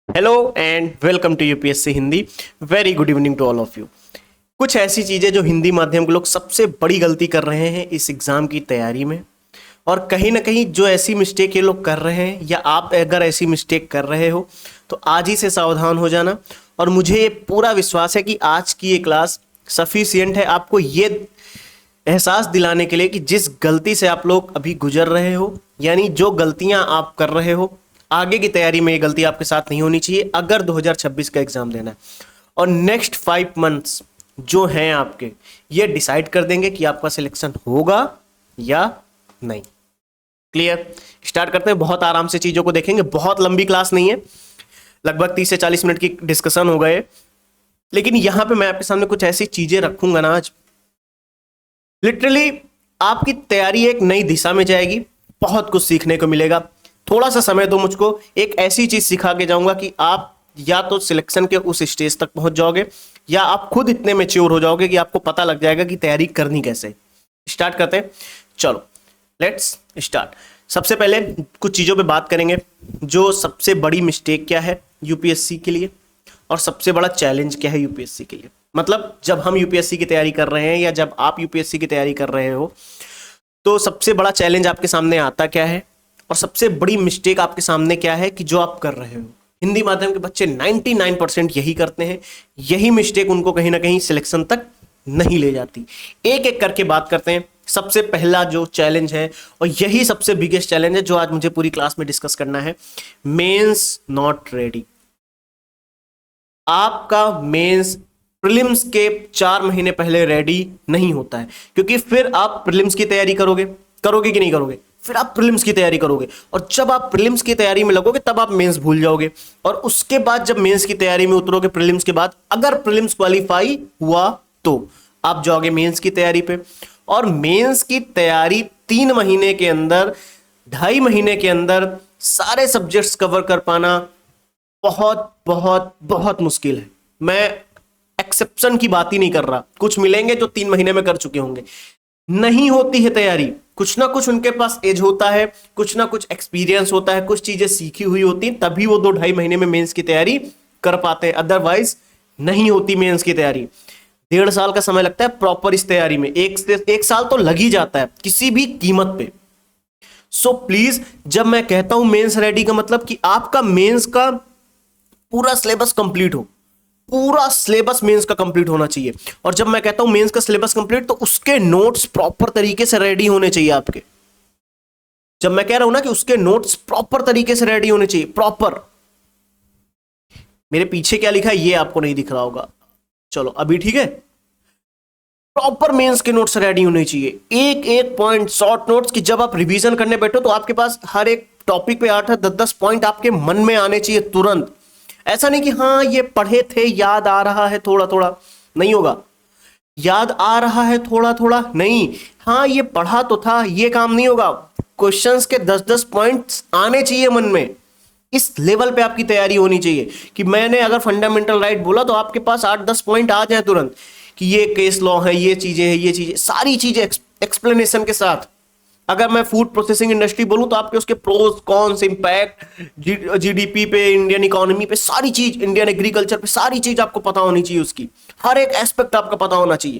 Hello and welcome to UPSC Hindi. Very good evening to all of you. कुछ ऐसी चीज़ें जो हिंदी माध्यम के लोग सबसे बड़ी गलती कर रहे हैं इस एग्ज़ाम की तैयारी में, और कहीं ना कहीं जो ऐसी मिस्टेक ये लोग कर रहे हैं या आप अगर ऐसी मिस्टेक कर रहे हो तो आज ही से सावधान हो जाना। और मुझे ये पूरा विश्वास है कि आज की ये क्लास सफिशियंट है आपको ये एहसास दिलाने के लिए कि जिस गलती से आप लोग अभी गुजर रहे हो, यानी जो गलतियां आप कर रहे हो, आगे की तैयारी में ये गलती आपके साथ नहीं होनी चाहिए अगर 2026 का एग्जाम देना है। और नेक्स्ट 5 मंथ्स जो हैं आपके, ये डिसाइड कर देंगे कि आपका सिलेक्शन होगा या नहीं। क्लियर? स्टार्ट करते हैं। बहुत आराम से चीजों को देखेंगे, बहुत लंबी क्लास नहीं है, लगभग 30 से 40 मिनट की डिस्कशन हो गए, लेकिन यहां पे मैं आपके सामने कुछ ऐसी चीजें रखूंगा ना आज, लिटरली आपकी तैयारी एक नई दिशा में जाएगी। बहुत कुछ सीखने को मिलेगा। थोड़ा सा समय दो मुझको, एक ऐसी चीज सिखा के जाऊंगा कि आप या तो सिलेक्शन के उस स्टेज तक पहुंच जाओगे या आप खुद इतने मैच्योर हो जाओगे कि आपको पता लग जाएगा कि तैयारी करनी कैसे। स्टार्ट करते हैं, चलो लेट्स स्टार्ट। सबसे पहले कुछ चीजों पे बात करेंगे, जो सबसे बड़ी मिस्टेक क्या है यूपीएससी के लिए और सबसे बड़ा चैलेंज क्या है यूपीएससी के लिए। मतलब जब हम यूपीएससी की तैयारी कर रहे हैं या जब आप यूपीएससी की तैयारी कर रहे हो तो सबसे बड़ा चैलेंज आपके सामने आता क्या है और सबसे बड़ी मिस्टेक आपके सामने क्या है कि जो आप कर रहे हो। हिंदी माध्यम के बच्चे 99% यही करते हैं, यही मिस्टेक उनको कहीं ना कहीं सिलेक्शन तक नहीं ले जाती। एक एक करके बात करते हैं। सबसे पहला जो चैलेंज है और यही सबसे बिगेस्ट चैलेंज है जो आज मुझे पूरी क्लास में डिस्कस करना है, मेंस नॉट रेडी। आपका मेंस प्रीलिम्स के 4 महीने पहले रेडी नहीं होता है, क्योंकि फिर आप प्रीलिम्स की तैयारी करोगे कि नहीं करोगे, फिर आप प्रीलिम्स की तैयारी करोगे और जब आप प्रीलिम्स की तैयारी में लगोगे तब आप मेंस भूल जाओगे। और उसके बाद जब मेंस की तैयारी में उतरोगे प्रीलिम्स के बाद, अगर प्रीलिम्स क्वालिफाई हुआ तो आप जाओगे मेंस की तैयारी पे। और मेंस की तैयारी 3 महीने के अंदर, 2.5 महीने के अंदर सारे सब्जेक्ट्स कवर कर पाना बहुत बहुत बहुत मुश्किल है। मैं एक्सेप्शन की बात ही नहीं कर रहा, कुछ मिलेंगे जो 3 महीने में कर चुके होंगे। नहीं होती है तैयारी, कुछ ना कुछ उनके पास एज होता है, कुछ ना कुछ एक्सपीरियंस होता है, कुछ चीजें सीखी हुई होती हैं, तभी वो 2-2.5 महीने में मेंस की तैयारी कर पाते हैं। अदरवाइज नहीं होती मेंस की तैयारी। 1.5 साल का समय लगता है प्रॉपर इस तैयारी में, एक साल तो लग ही जाता है किसी भी कीमत पे। सो प्लीज, जब मैं कहता हूं मेंस रेडी का मतलब कि आपका मेंस का पूरा सिलेबस कंप्लीट हो, पूरा सिलेबस मेंस का कंप्लीट होना चाहिए। और जब मैं कहता हूं मेंस का सिलेबस कंप्लीट, तो उसके नोट्स प्रॉपर तरीके से रेडी होने चाहिए आपके। जब मैं कह रहा हूं ना कि उसके नोट्स प्रॉपर तरीके से रेडी होने चाहिए, प्रॉपर। मेरे पीछे क्या लिखा है ये आपको नहीं दिख रहा होगा, चलो अभी ठीक है। प्रॉपर मेंस के नोट्स रेडी होने चाहिए, एक एक पॉइंट शॉर्ट नोट्स, कि जब आप रिवीजन करने बैठो तो आपके पास हर एक टॉपिक पे 8-8 10-10 पॉइंट आपके मन में आने चाहिए तुरंत। ऐसा नहीं कि हाँ ये पढ़े थे, याद आ रहा है थोड़ा थोड़ा, नहीं होगा। याद आ रहा है थोड़ा थोड़ा नहीं, हाँ ये पढ़ा तो था, ये काम नहीं होगा। क्वेश्चंस के 10-10 पॉइंट्स आने चाहिए मन में। इस लेवल पे आपकी तैयारी होनी चाहिए कि मैंने अगर फंडामेंटल राइट बोला तो आपके पास 8-10 पॉइंट आ जाए तुरंत, कि ये केस लॉ है, ये चीजें है, ये चीजें, सारी चीजें एक्सप्लेनेशन के साथ। अगर मैं फूड प्रोसेसिंग इंडस्ट्री बोलूं तो आपके उसके प्रोज कॉन्स, इंपैक्ट, जीडीपी पे, इंडियन इकोनॉमी पे, सारी चीज, इंडियन एग्रीकल्चर पे, सारी चीज आपको पता होनी चाहिए। उसकी हर एक एस्पेक्ट आपको पता होना चाहिए।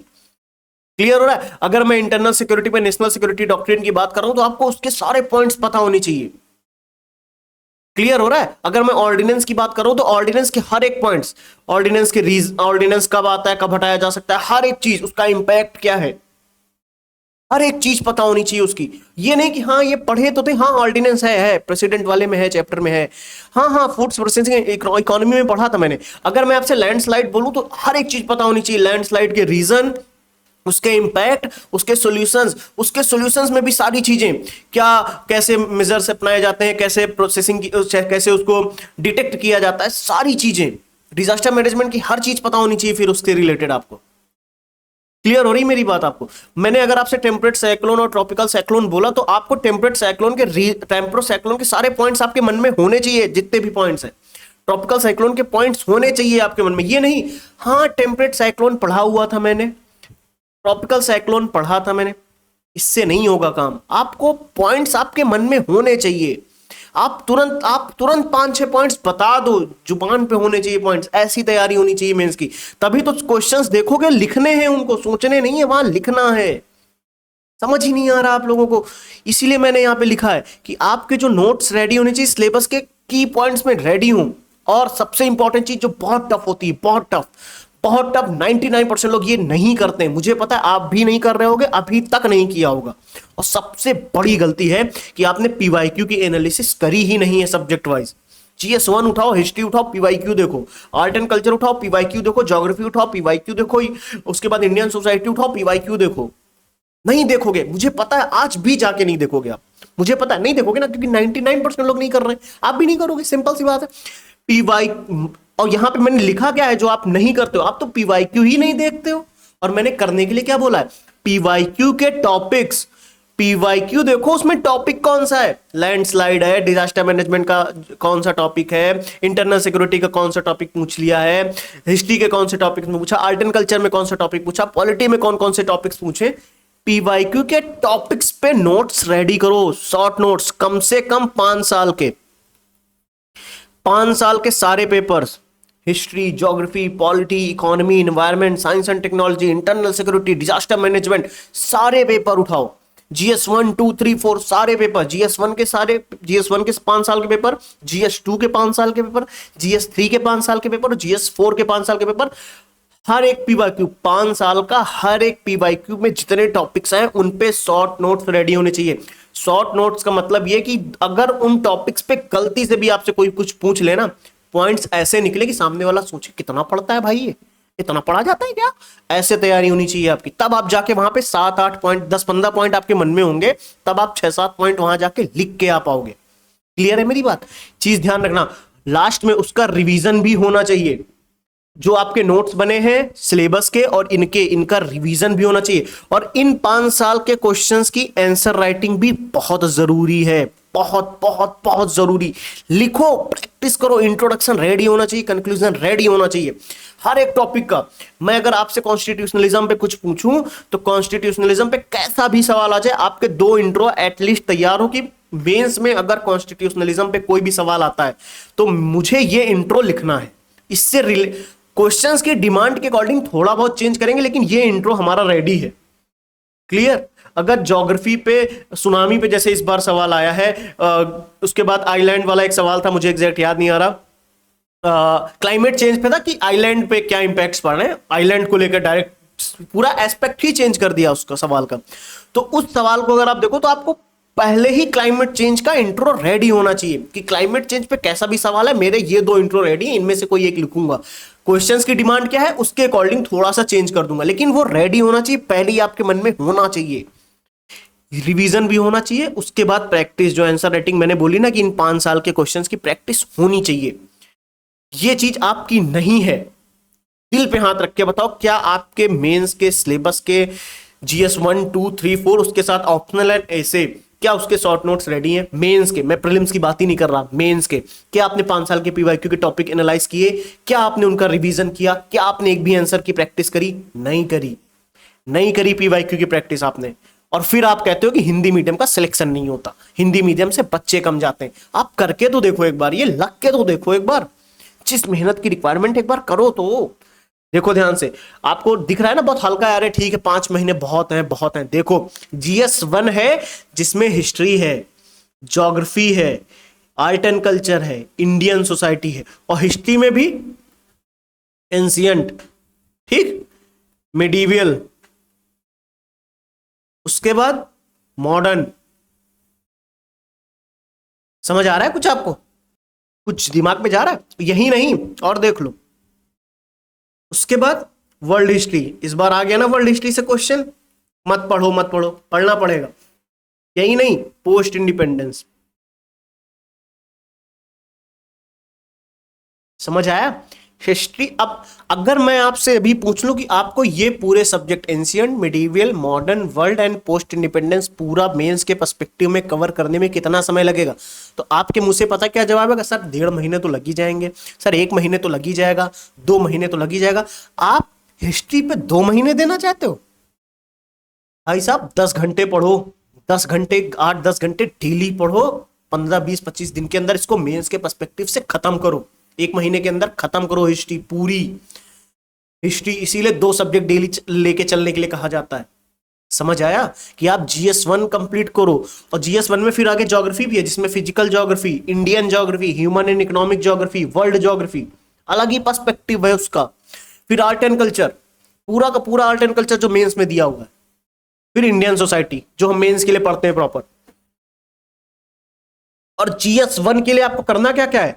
क्लियर हो रहा है? अगर मैं इंटरनल सिक्योरिटी पे, नेशनल सिक्योरिटी डॉक्ट्रिन की बात कर रहा हूं तो आपको उसके सारे पॉइंट्स पता होने चाहिए। क्लियर हो रहा है? अगर मैं ऑर्डिनेंस की बात कर रहा हूं तो ऑर्डिनेंस के हर एक पॉइंट्स, ऑर्डिनेंस के ऑर्डिनेंस कब आता है, कब हटाया जा सकता है, हर एक चीज, उसका इंपैक्ट क्या है, हर एक चीज पता होनी चाहिए उसकी। ये नहीं कि हाँ ये पढ़े तो थे, हाँ ऑर्डिनेंस है प्रेसिडेंट वाले में है, चैप्टर में है, हाँ हाँ फूड प्रोसेसिंग इकोनॉमी में पढ़ा था मैंने। अगर मैं आपसे लैंडस्लाइड बोलूं तो हर एक चीज पता होनी चाहिए, लैंडस्लाइड के रीजन, उसके इंपैक्ट, उसके सॉल्यूशंस में भी सारी चीजें, क्या कैसे मेजर्स अपनाए जाते हैं, कैसे प्रोसेसिंग कैसे उसको डिटेक्ट किया जाता है, सारी चीजें, डिजास्टर मैनेजमेंट की हर चीज पता होनी चाहिए फिर उससे रिलेटेड आपको। क्लियर हो रही मेरी बात आपको? मैंने अगर आपसे टेम्परेट साइक्लोन और ट्रॉपिकल साइक्लोन बोला तो आपको टेम्परेट साइक्लोन के सारे पॉइंट्स आपके मन में होने चाहिए, जितने भी पॉइंट्स हैं। ट्रॉपिकल साइक्लोन के पॉइंट्स होने चाहिए आपके मन में। ये नहीं हाँ टेम्परेट साइक्लोन पढ़ा हुआ था मैंने, ट्रॉपिकल साइक्लोन पढ़ा था मैंने, इससे नहीं होगा काम। आपको पॉइंट्स आपके मन में होने चाहिए। आप तुरंत 5-6 पॉइंट्स बता दो, जुबान पे होने चाहिए पॉइंट्स, ऐसी तैयारी होनी चाहिए मेंस की। तभी तो क्वेश्चंस देखोगे, लिखने हैं उनको, सोचने नहीं है, वहां लिखना है। समझ ही नहीं आ रहा आप लोगों को, इसीलिए मैंने यहां पे लिखा है कि आपके जो नोट्स रेडी होने चाहिए, सिलेबस के की पॉइंट्स में रेडी हूं। और सबसे इंपॉर्टेंट चीज जो बहुत टफ होती है, बहुत टफ 99% लोग ये नहीं करते हैं, मुझे पता है आप भी नहीं कर रहे होगे, अभी तक नहीं किया होगा। और सबसे बड़ी गलती है कि आपने पीवाईक्यू की एनालिसिस करी ही नहीं है सब्जेक्ट वाइज। GS1 उठाओ, हिस्ट्री उठाओ, पीवाईक्यू देखो, आर्ट एंड कल्चर उठाओ, पीवाईक्यू देखो, ज्योग्राफी उठाओ, पीवाईक्यू देखो, उसके बाद इंडियन सोसाइटी उठाओ, पीवाईक्यू देखो। नहीं देखोगे, मुझे पता है, आज भी जाके नहीं देखोगे आप, मुझे पता है नहीं देखोगे ना, क्योंकि 99% लोग नहीं कर रहे हैं, आप भी नहीं करोगे, सिंपल सी बात है। पीवाई और यहां पे मैंने लिखा क्या है जो आप नहीं करते हो, आप तो पीवाईक्यू ही नहीं देखते हो। और मैंने करने के लिए क्या बोला है, पीवाईक्यू के टॉपिक्स, पीवाईक्यू देखो, उसमें टॉपिक कौन सा है, लैंडस्लाइड है, डिजास्टर मैनेजमेंट का कौन सा टॉपिक है, इंटरनल सिक्योरिटी का कौन सा टॉपिक पूछ लिया है, हिस्ट्री के कौन से टॉपिक में पूछा, आर्ट एंड कल्चर में कौन सा टॉपिक पूछा, पॉलिटी में कौन कौन से टॉपिक्स पूछे। पीवाईक्यू के टॉपिक्स पे नोट्स रेडी करो, शॉर्ट नोट्स, कम से कम 5 साल के, 5 साल के सारे papers, history, geography, polity, economy, environment, science and technology, internal security, disaster management, सारे पेपर उठाओ। GS1 2 3 4 सारे पेपर, GS1 के सारे, GS1 के 5 साल के पेपर, GS2 के 5 साल के पेपर, GS3 के 5 साल के पेपर, GS4 के 5 साल के पेपर। हर एक पीवाईक्यू 5 साल का, हर एक पीवाईक्यू में जितने टॉपिक्स हैं उन पे शॉर्ट नोट्स रेडी होने चाहिए। शॉर्ट नोट्स का मतलब ये कि अगर उन टॉपिक्स पे गलती से भी आपसे कोई कुछ पूछ लेना, पॉइंट्स ऐसे निकले कि सामने वाला सोचे कितना पढ़ता है भाई, ये इतना पढ़ा जाता है क्या, ऐसे तैयारी होनी चाहिए आपकी। तब आप जाके वहां पे 7-8 पॉइंट, 10-15 पॉइंट आपके मन में होंगे, तब आप 6-7 पॉइंट वहां जाके लिख के आ पाओगे। क्लियर है मेरी बात? चीज ध्यान रखना, लास्ट में उसका रिवीजन भी होना चाहिए। जो आपके नोट्स बने हैं सिलेबस के और इनका रिवीजन भी होना चाहिए। और इन 5 साल के क्वेश्चंस की आंसर राइटिंग भी बहुत जरूरी है, बहुत बहुत बहुत जरूरी। लिखो, प्रैक्टिस करो, इंट्रोडक्शन रेडी होना चाहिए, कंक्लूजन रेडी होना चाहिए हर एक टॉपिक का। मैं अगर आपसे कॉन्स्टिट्यूशनलिज्म पे कुछ पूछूं तो कॉन्स्टिट्यूशनलिज्म पे कैसा भी सवाल आ जाए, आपके 2 इंट्रो एटलीस्ट तैयार हो कि मेंस में अगर कॉन्स्टिट्यूशनलिज्म पे कोई भी सवाल आता है तो मुझे ये इंट्रो लिखना है। इससे क्वेश्चंस की डिमांड के अकॉर्डिंग थोड़ा बहुत चेंज करेंगे, लेकिन ये इंट्रो हमारा रेडी है। क्लियर? अगर ज्योग्राफी पे, सुनामी पे जैसे इस बार सवाल आया है, उसके बाद आइलैंड वाला एक सवाल था, मुझे एग्जैक्ट याद नहीं आ रहा, क्लाइमेट चेंज पे था कि आइलैंड पे क्या इंपैक्ट्स पड़ रहे हैं, आइलैंड को लेकर डायरेक्ट पूरा एस्पेक्ट ही चेंज कर दिया उसका सवाल का। तो उस सवाल को अगर आप देखो तो आपको पहले ही क्लाइमेट चेंज का इंट्रो रेडी होना चाहिए कि क्लाइमेट चेंज पे कैसा भी सवाल है, मेरे ये 2 इंट्रो रेडी है, इनमें से कोई एक लिखूंगा। क्वेश्चंस की डिमांड क्या है उसके अकॉर्डिंग थोड़ा सा चेंज कर दूंगा, लेकिन वो रेडी होना चाहिए, पहले ही आपके मन में होना चाहिए। रिवीजन भी होना चाहिए, उसके बाद प्रैक्टिस, जो आंसर राइटिंग मैंने बोली ना कि इन 5 साल के क्वेश्चंस की प्रैक्टिस होनी चाहिए। ये चीज आपकी नहीं है, दिल पे हाथ रख के बताओ, क्या आपके मेंस के सिलेबस के GS1 2 3 4 उसके साथ ऑप्शनल एंड ऐसे, क्या उसके शॉर्ट नोट्स रेडी हैं? मेंस के, मैं प्रीलिम्स की बात ही नहीं कर रहा, मेंस के क्या आपने 5 साल के पीवाईक्यू के टॉपिक एनालाइज किए? क्या आपने उनका रिवीजन किया? क्या आपने एक भी आंसर की प्रैक्टिस करी? नहीं करी, नहीं करी पीवाईक्यू की प्रैक्टिस आपने। और फिर आप कहते हो कि हिंदी मीडियम का सिलेक्शन नहीं होता, हिंदी मीडियम से बच्चे कम जाते हैं। आप करके तो देखो एक बार, ये लग के तो देखो एक बार, जिस मेहनत की रिक्वायरमेंट एक बार करो तो। देखो ध्यान से, आपको दिख रहा है ना बहुत हल्का, यार ठीक है 5 महीने बहुत हैं, बहुत हैं। देखो GS1 है जिसमें हिस्ट्री है, ज्योग्राफी है, आर्ट एंड कल्चर है, इंडियन सोसाइटी है, और हिस्ट्री में भी एंशियंट, ठीक, मिडीवियल, उसके बाद मॉडर्न। समझ आ रहा है कुछ आपको? कुछ दिमाग में जा रहा है? यही नहीं और देख लो, उसके बाद वर्ल्ड हिस्ट्री। इस बार आ गया ना वर्ल्ड हिस्ट्री से क्वेश्चन, मत पढ़ो मत पढ़ो, पढ़ना पड़ेगा। यही नहीं, पोस्ट इंडिपेंडेंस। समझ आया? हिस्ट्री। अब अगर मैं आपसे अभी पूछ लूं कि आपको ये पूरे subject ancient, medieval, modern, world and post independence पूरा मेंस के पर्सपेक्टिव में कवर करने में कितना समय लगेगा, तो आपके मुंह से पता क्या जवाब है? सर 1.5 महीने तो लग ही जाएंगे, सर 1 महीने तो लग ही जाएगा, 2 महीने तो लग ही जाएगा। आप हिस्ट्री पे 2 महीने देना चाहते हो? भाई साहब 10 घंटे पढ़ो, 10 घंटे, 8-10 घंटे डेली पढ़ो, 15 20 25 दिन के अंदर इसको मेंस के पर्सपेक्टिव से खत्म करो, 1 महीने के अंदर खत्म करो हिस्ट्री, पूरी हिस्ट्री। इसीलिए 2 सब्जेक्ट डेली लेके चलने के लिए कहा जाता है। समझ आया कि आप GS1 कंप्लीट करो, और GS1 में फिर आगे ज्योग्राफी भी है, जिसमें physical geography, Indian geography, human and economic geography, world geography, अलग ही पर्सपेक्टिव है उसका। फिर आर्ट एंड कल्चर, पूरा का पूरा आर्ट एंड कल्चर जो मेंस में दिया हुआ है। फिर इंडियन सोसाइटी जो हम मेंस के लिए पढ़ते हैं प्रॉपर। और GS1 के लिए आपको करना क्या क्या है,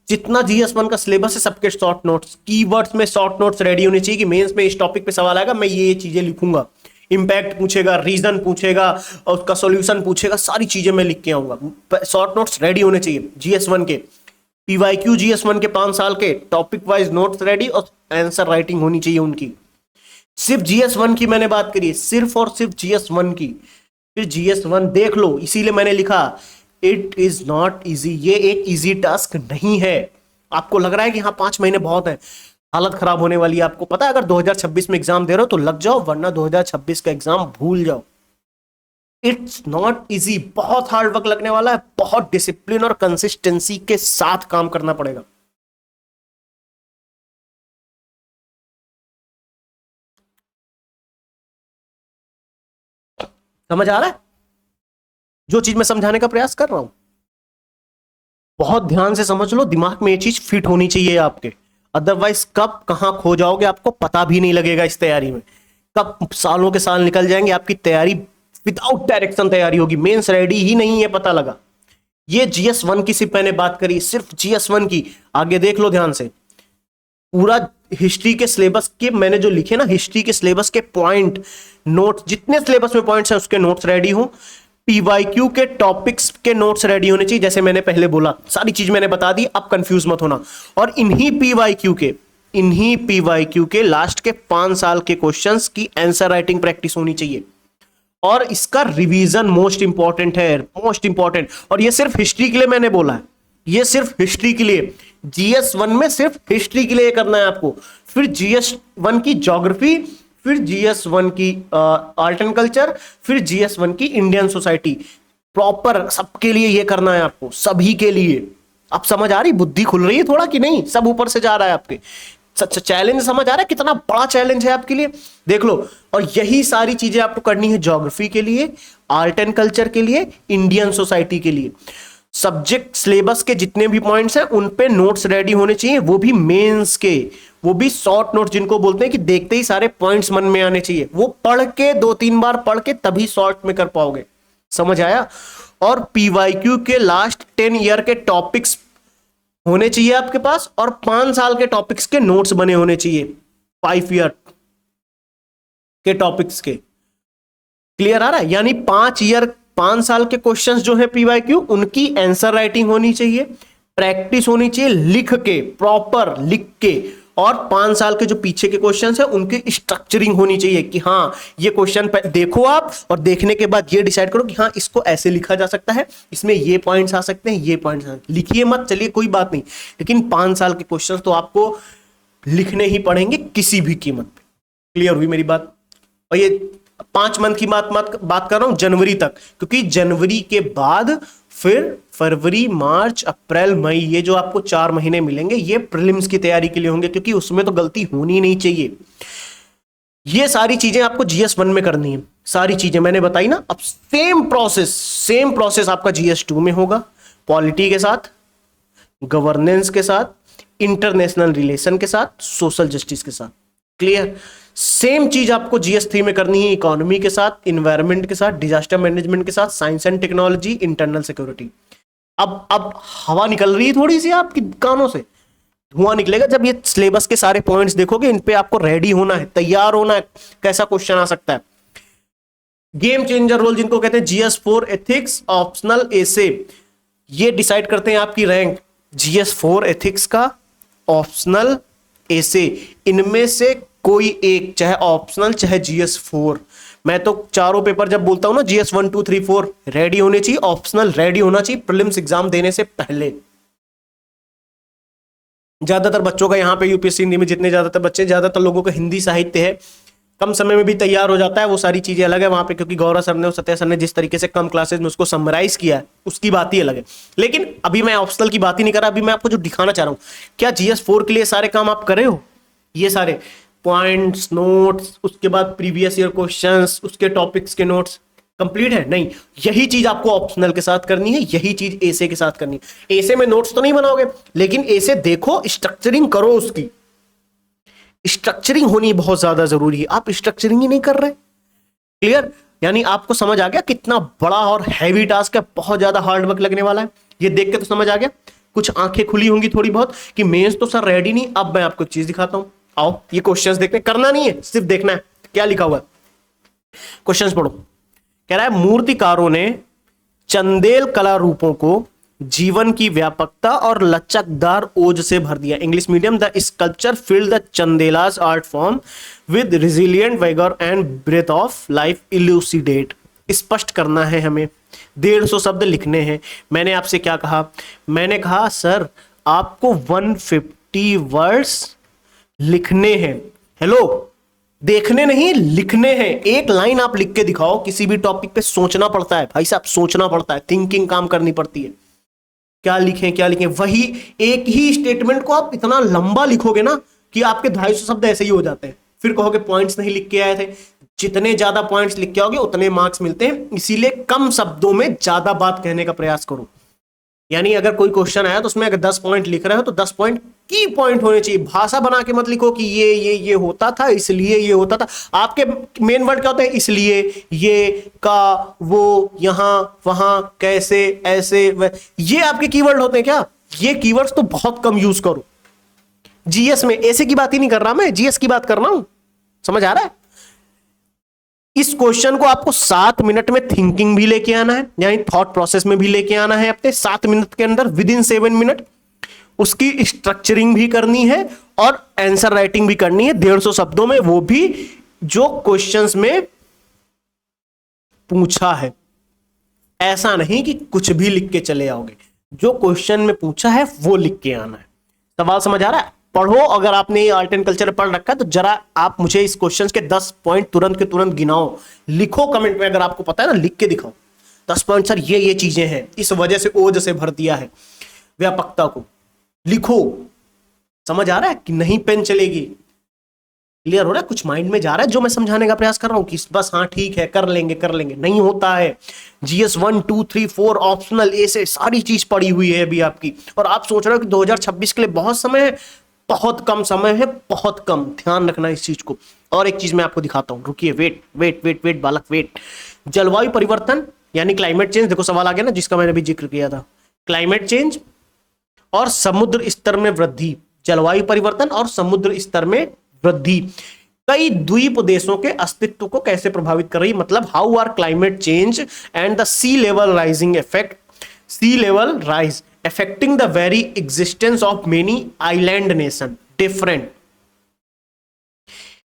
जितना GS1 का सिलेबस है सबके शॉर्ट नोट्स, कीवर्ड्स में शॉर्ट नोट्स रेडी होने चाहिए कि मेंस में इस टॉपिक पे सवाल आएगा, मैं ये चीजें लिखूंगा, इंपैक्ट पूछेगा, रीजन पूछेगा और उसका सॉल्यूशन पूछेगा, सारी चीजें मैं लिख के आऊंगा। शॉर्ट नोट्स रेडी होने चाहिए GS1 के। PYQ GS1 के 5 साल के टॉपिक वाइज नोट्स रेडी और आंसर राइटिंग होनी चाहिए उनकी। सिर्फ GS1 की मैंने बात करी, सिर्फ और सिर्फ GS1 की। फिर GS1 देख लो, इसीलिए मैंने लिखा इट इज नॉट इजी, ये एक इजी टास्क नहीं है। आपको लग रहा है कि हाँ 5 महीने बहुत है, हालत खराब होने वाली है। आपको पता है अगर 2026 में एग्जाम दे रहे हो तो लग जाओ, वरना 2026 का एग्जाम भूल जाओ। इट्स नॉट इजी, बहुत हार्ड वर्क लगने वाला है, बहुत डिसिप्लिन और कंसिस्टेंसी के साथ काम करना पड़ेगा। समझ आ रहा है जो चीज मैं समझाने का प्रयास कर रहा हूं? बहुत ध्यान से समझ लो, दिमाग में ये चीज फिट होनी चाहिए आपके, अदरवाइज कब कहां खो जाओगे आपको पता भी नहीं लगेगा। इस तैयारी में कब सालों के साल निकल जाएंगे, आपकी तैयारी विदाउट डायरेक्शन तैयारी होगी, मेंस रेडी ही नहीं है, पता लगा। ये GS1 की सिर्फ मैंने बात करी, सिर्फ GS1 की। आगे देख लो ध्यान से, पूरा हिस्ट्री के सिलेबस के मैंने जो लिखे ना, हिस्ट्री के सिलेबस के पॉइंट नोट्स, जितने सिलेबस में पॉइंट्स हैं उसके नोट्स रेडी हो। PYQ के टॉपिक्स के नोट्स रेडी होने चाहिए, जैसे मैंने पहले बोला, सारी चीज मैंने बता दी, अब कंफ्यूज मत होना। और इन्हीं PYQ के लास्ट के 5 साल के क्वेश्चंस की आंसर राइटिंग प्रैक्टिस होनी चाहिए, और इसका रिवीजन मोस्ट इंपॉर्टेंट है, मोस्ट इंपॉर्टेंट। और ये सिर्फ हिस्ट्री के लिए मैंने बोला है, ये सिर्फ हिस्ट्री के लिए, GS1 में सिर्फ हिस्ट्री के लिए करना है आपको। फिर GS1 की ज्योग्राफी, फिर GS1 की आर्ट एंड कल्चर, फिर GS1 की इंडियन सोसाइटी, प्रॉपर सबके लिए ये करना है आपको, सभी के लिए। अब समझ आ रही, बुद्धि खुल रही है थोड़ा कि नहीं? सब ऊपर से जा रहा है आपके, सच चैलेंज समझ आ रहा है कितना बड़ा चैलेंज है आपके लिए? देख लो, और यही सारी चीजें आपको करनी है ज्योग्राफी के लिए, आर्ट एंड कल्चर के लिए, इंडियन सोसाइटी के लिए। सब्जेक्ट सिलेबस के जितने भी पॉइंट्स हैं उन पे नोट्स रेडी होने चाहिए, वो भी मेंस के, वो भी शॉर्ट नोट्स जिनको बोलते हैं कि देखते ही सारे पॉइंट्स मन में आने चाहिए। वो पढ़ के 2-3 बार पढ़ के तभी शॉर्ट में कर पाओगे। समझ आया? और PYQ के लास्ट 10 ईयर के टॉपिक्स होने चाहिए आपके पास, और 5 साल के टॉपिक्स के नोट्स बने होने चाहिए, 5 ईयर के टॉपिक्स के। क्लियर आ रहा है? यानी 5 साल के क्वेश्चंस जो है PYQ, उनकी आंसर राइटिंग होनी चाहिए, प्रैक्टिस होनी चाहिए, लिख के, प्रॉपर लिख के। और 5 साल के जो पीछे के क्वेश्चंस है उनकी स्ट्रक्चरिंग होनी चाहिए कि हाँ ये क्वेश्चन देखो आप, और देखने के बाद ये डिसाइड करो कि हाँ इसको ऐसे लिखा जा सकता है, इसमें ये पॉइंट्स आ सकते हैं, ये पॉइंट्स लिखिए मत, चलिए कोई बात नहीं, लेकिन 5 साल के क्वेश्चंस तो आपको लिखने ही पड़ेंगे किसी भी कीमत पे। क्लियर हुई मेरी बात? और ये 5 मंथ की बात कर रहा हूं, जनवरी तक, क्योंकि जनवरी के बाद फिर फरवरी, मार्च, अप्रैल, मई, ये जो आपको 4 महीने मिलेंगे ये प्रीलिम्स की तैयारी के लिए होंगे, क्योंकि उसमें तो गलती होनी नहीं चाहिए। ये सारी चीजें आपको GS1 में करनी है, सारी चीजें मैंने बताई ना। अब सेम प्रोसेस आपका GS2 में होगा, पॉलिटी के साथ, गवर्नेंस के साथ, इंटरनेशनल रिलेशन के साथ, सोशल जस्टिस के साथ। क्लियर? सेम चीज आपको GS3 में करनी है, इकोनॉमी के साथ, इन्वायरमेंट के साथ, डिजास्टर मैनेजमेंट के साथ, science and technology, internal security. अब हवा निकल रही है थोड़ी सी आपकी कानों से, धुआं निकलेगा जब ये सिलेबस के सारे पॉइंट्स देखोगे। इन पे आपको रेडी होना है, तैयार होना है, कैसा क्वेश्चन आ सकता है। गेम चेंजर रोल जिनको कहते हैं, GS4 एथिक्स ऑप्शनल एसे, ये डिसाइड करते हैं आपकी रैंक। GS4 एथिक्स का, ऑप्शनल एसे, इनमें से कोई एक, चाहे ऑप्शनल चाहे GS4। मैं तो चारों पेपर जब बोलता हूं ना, GS1 2 3 4 रेडी होने चाहिए, ऑप्शनल रेडी होना चाहिए प्रीलिम्स एग्जाम देने से पहले। ज्यादातर बच्चों का यहाँ पे UPSC हिंदी में जितने ज्यादातर बच्चे, ज्यादातर लोगों का हिंदी साहित्य है, कम समय में भी तैयार हो जाता है, वो सारी चीजें अलग है वहां पे, क्योंकि गौरव सर ने और सत्या सर ने जिस तरीके से कम क्लासेस में उसको समराइज किया है उसकी बात ही अलग है। लेकिन अभी मैं ऑप्शनल की बात ही नहीं कर रहा, अभी मैं आपको जो दिखाना चाह रहा हूं, क्या GS4 के लिए सारे काम आप करे हो? ये सारे पॉइंट्स, नोट्स, उसके बाद प्रीवियस ईयर क्वेश्चंस, उसके टॉपिक्स के नोट्स कंप्लीट है? नहीं, यही चीज आपको ऑप्शनल के साथ करनी है, यही चीज एसे के साथ करनी है। एसे में नोट्स तो नहीं बनाओगे, लेकिन एसे देखो, स्ट्रक्चरिंग करो, उसकी स्ट्रक्चरिंग होनी बहुत ज्यादा जरूरी है। आप स्ट्रक्चरिंग ही नहीं कर रहे। क्लियर? यानी आपको समझ आ गया कितना बड़ा और हैवी टास्क है, बहुत ज्यादा हार्ड वर्क लगने वाला है। ये देख के तो समझ आ गया, कुछ आंखें खुली होंगी थोड़ी बहुत कि मेंस तो सर रेडी नहीं। अब मैं आपको चीज दिखाता हूं, आओ ये क्वेश्चंस देखते हैं। करना नहीं है, सिर्फ देखना है क्या लिखा हुआ है। क्वेश्चंस पढ़ो। कह रहा है मूर्तिकारों ने चंदेल कला रूपों को जीवन की व्यापकता और लचकदार ओज से भर दिया। English medium, the sculpture filled the Chandelas art form with resilient vigour and breath of life elucidate. स्पष्ट करना है हमें, 150 शब्द लिखने हैं। मैंने आपसे क्या कहा? मैंने कहा सर आपको 150 वर्ड्स लिखने हैं। हेलो, देखने नहीं, लिखने हैं। एक लाइन आप लिख के दिखाओ। किसी भी टॉपिक पे सोचना पड़ता है भाई साहब, सोचना पड़ता है, थिंकिंग काम करनी पड़ती है। क्या लिखें क्या लिखें, वही एक ही स्टेटमेंट को आप इतना लंबा लिखोगे ना कि आपके 250 शब्द ऐसे ही हो जाते हैं। फिर कहोगे पॉइंट्स नहीं लिख के आए थे। जितने ज्यादा पॉइंट्स लिख के आओगे उतने मार्क्स मिलते हैं, इसीलिए कम शब्दों में ज्यादा बात कहने का प्रयास करो। यानी अगर कोई क्वेश्चन आया तो उसमें अगर 10 पॉइंट लिख रहे हो तो 10 पॉइंट की पॉइंट होने चाहिए। भाषा बना के मत लिखो कि ये होता था इसलिए ये होता था। आपके मेन वर्ड क्या होते हैं? इसलिए, ये, का, वो, यहां, वहां, कैसे, ऐसे, ये आपके कीवर्ड होते हैं क्या? ये कीवर्ड्स तो बहुत कम यूज करो। जीएस में ऐसे की बात ही नहीं कर रहा मैं, जीएस की बात कर रहा हूं। समझ आ रहा है? इस क्वेश्चन को आपको 7 मिनट में थिंकिंग भी लेके आना है, यानी थॉट प्रोसेस में भी लेके आना है अपने 7 मिनट के अंदर, विद इन 7 मिनट। उसकी स्ट्रक्चरिंग भी करनी है और आंसर राइटिंग भी करनी है 150 शब्दों में, वो भी जो क्वेश्चंस में पूछा है। ऐसा नहीं कि कुछ भी लिख के चले आओगे, जो क्वेश्चन में पूछा है वो लिख के आना है। सवाल समझ आ रहा है? पढ़ो। अगर आपने ये आर्ट एंड कल्चर पढ़ रखा है तो जरा आप मुझे इस क्वेश्चन के 10 पॉइंट तुरंत के तुरंत गिनाओ। लिखो कमेंट में, अगर आपको पता है ना, लिख के दिखाओ 10 पॉइंट। सर ये चीजें हैं, इस वजह से ओज से भर दिया है व्यापकता को। लिखो। समझ आ रहा है कि नहीं? पेन चलेगी। क्लियर हो रहा है? कुछ माइंड में जा रहा है जो मैं समझाने का प्रयास कर रहा हूं कि बस हाँ ठीक है, कर लेंगे कर लेंगे, नहीं होता है। GS 1 2 3 4 ऑप्शनल ऐसे सारी चीज पड़ी हुई है अभी आपकी, और आप सोच रहे हो कि 2026 के लिए बहुत समय है। बहुत कम समय है, बहुत कम। ध्यान रखना इस चीज को। और एक चीज मैं आपको दिखाता हूं, रुकिए। वेट वेट वेट वेट बालक वेट। जलवायु परिवर्तन यानी क्लाइमेट चेंज, देखो सवाल आ गया ना जिसका मैंने अभी जिक्र किया था। क्लाइमेट चेंज और समुद्र स्तर में वृद्धि, जलवायु परिवर्तन और समुद्र स्तर में वृद्धि कई द्वीप देशों के अस्तित्व को कैसे प्रभावित कर रही? मतलब how are climate change and the sea level rising effect, sea level rise affecting the very existence of many island nation different।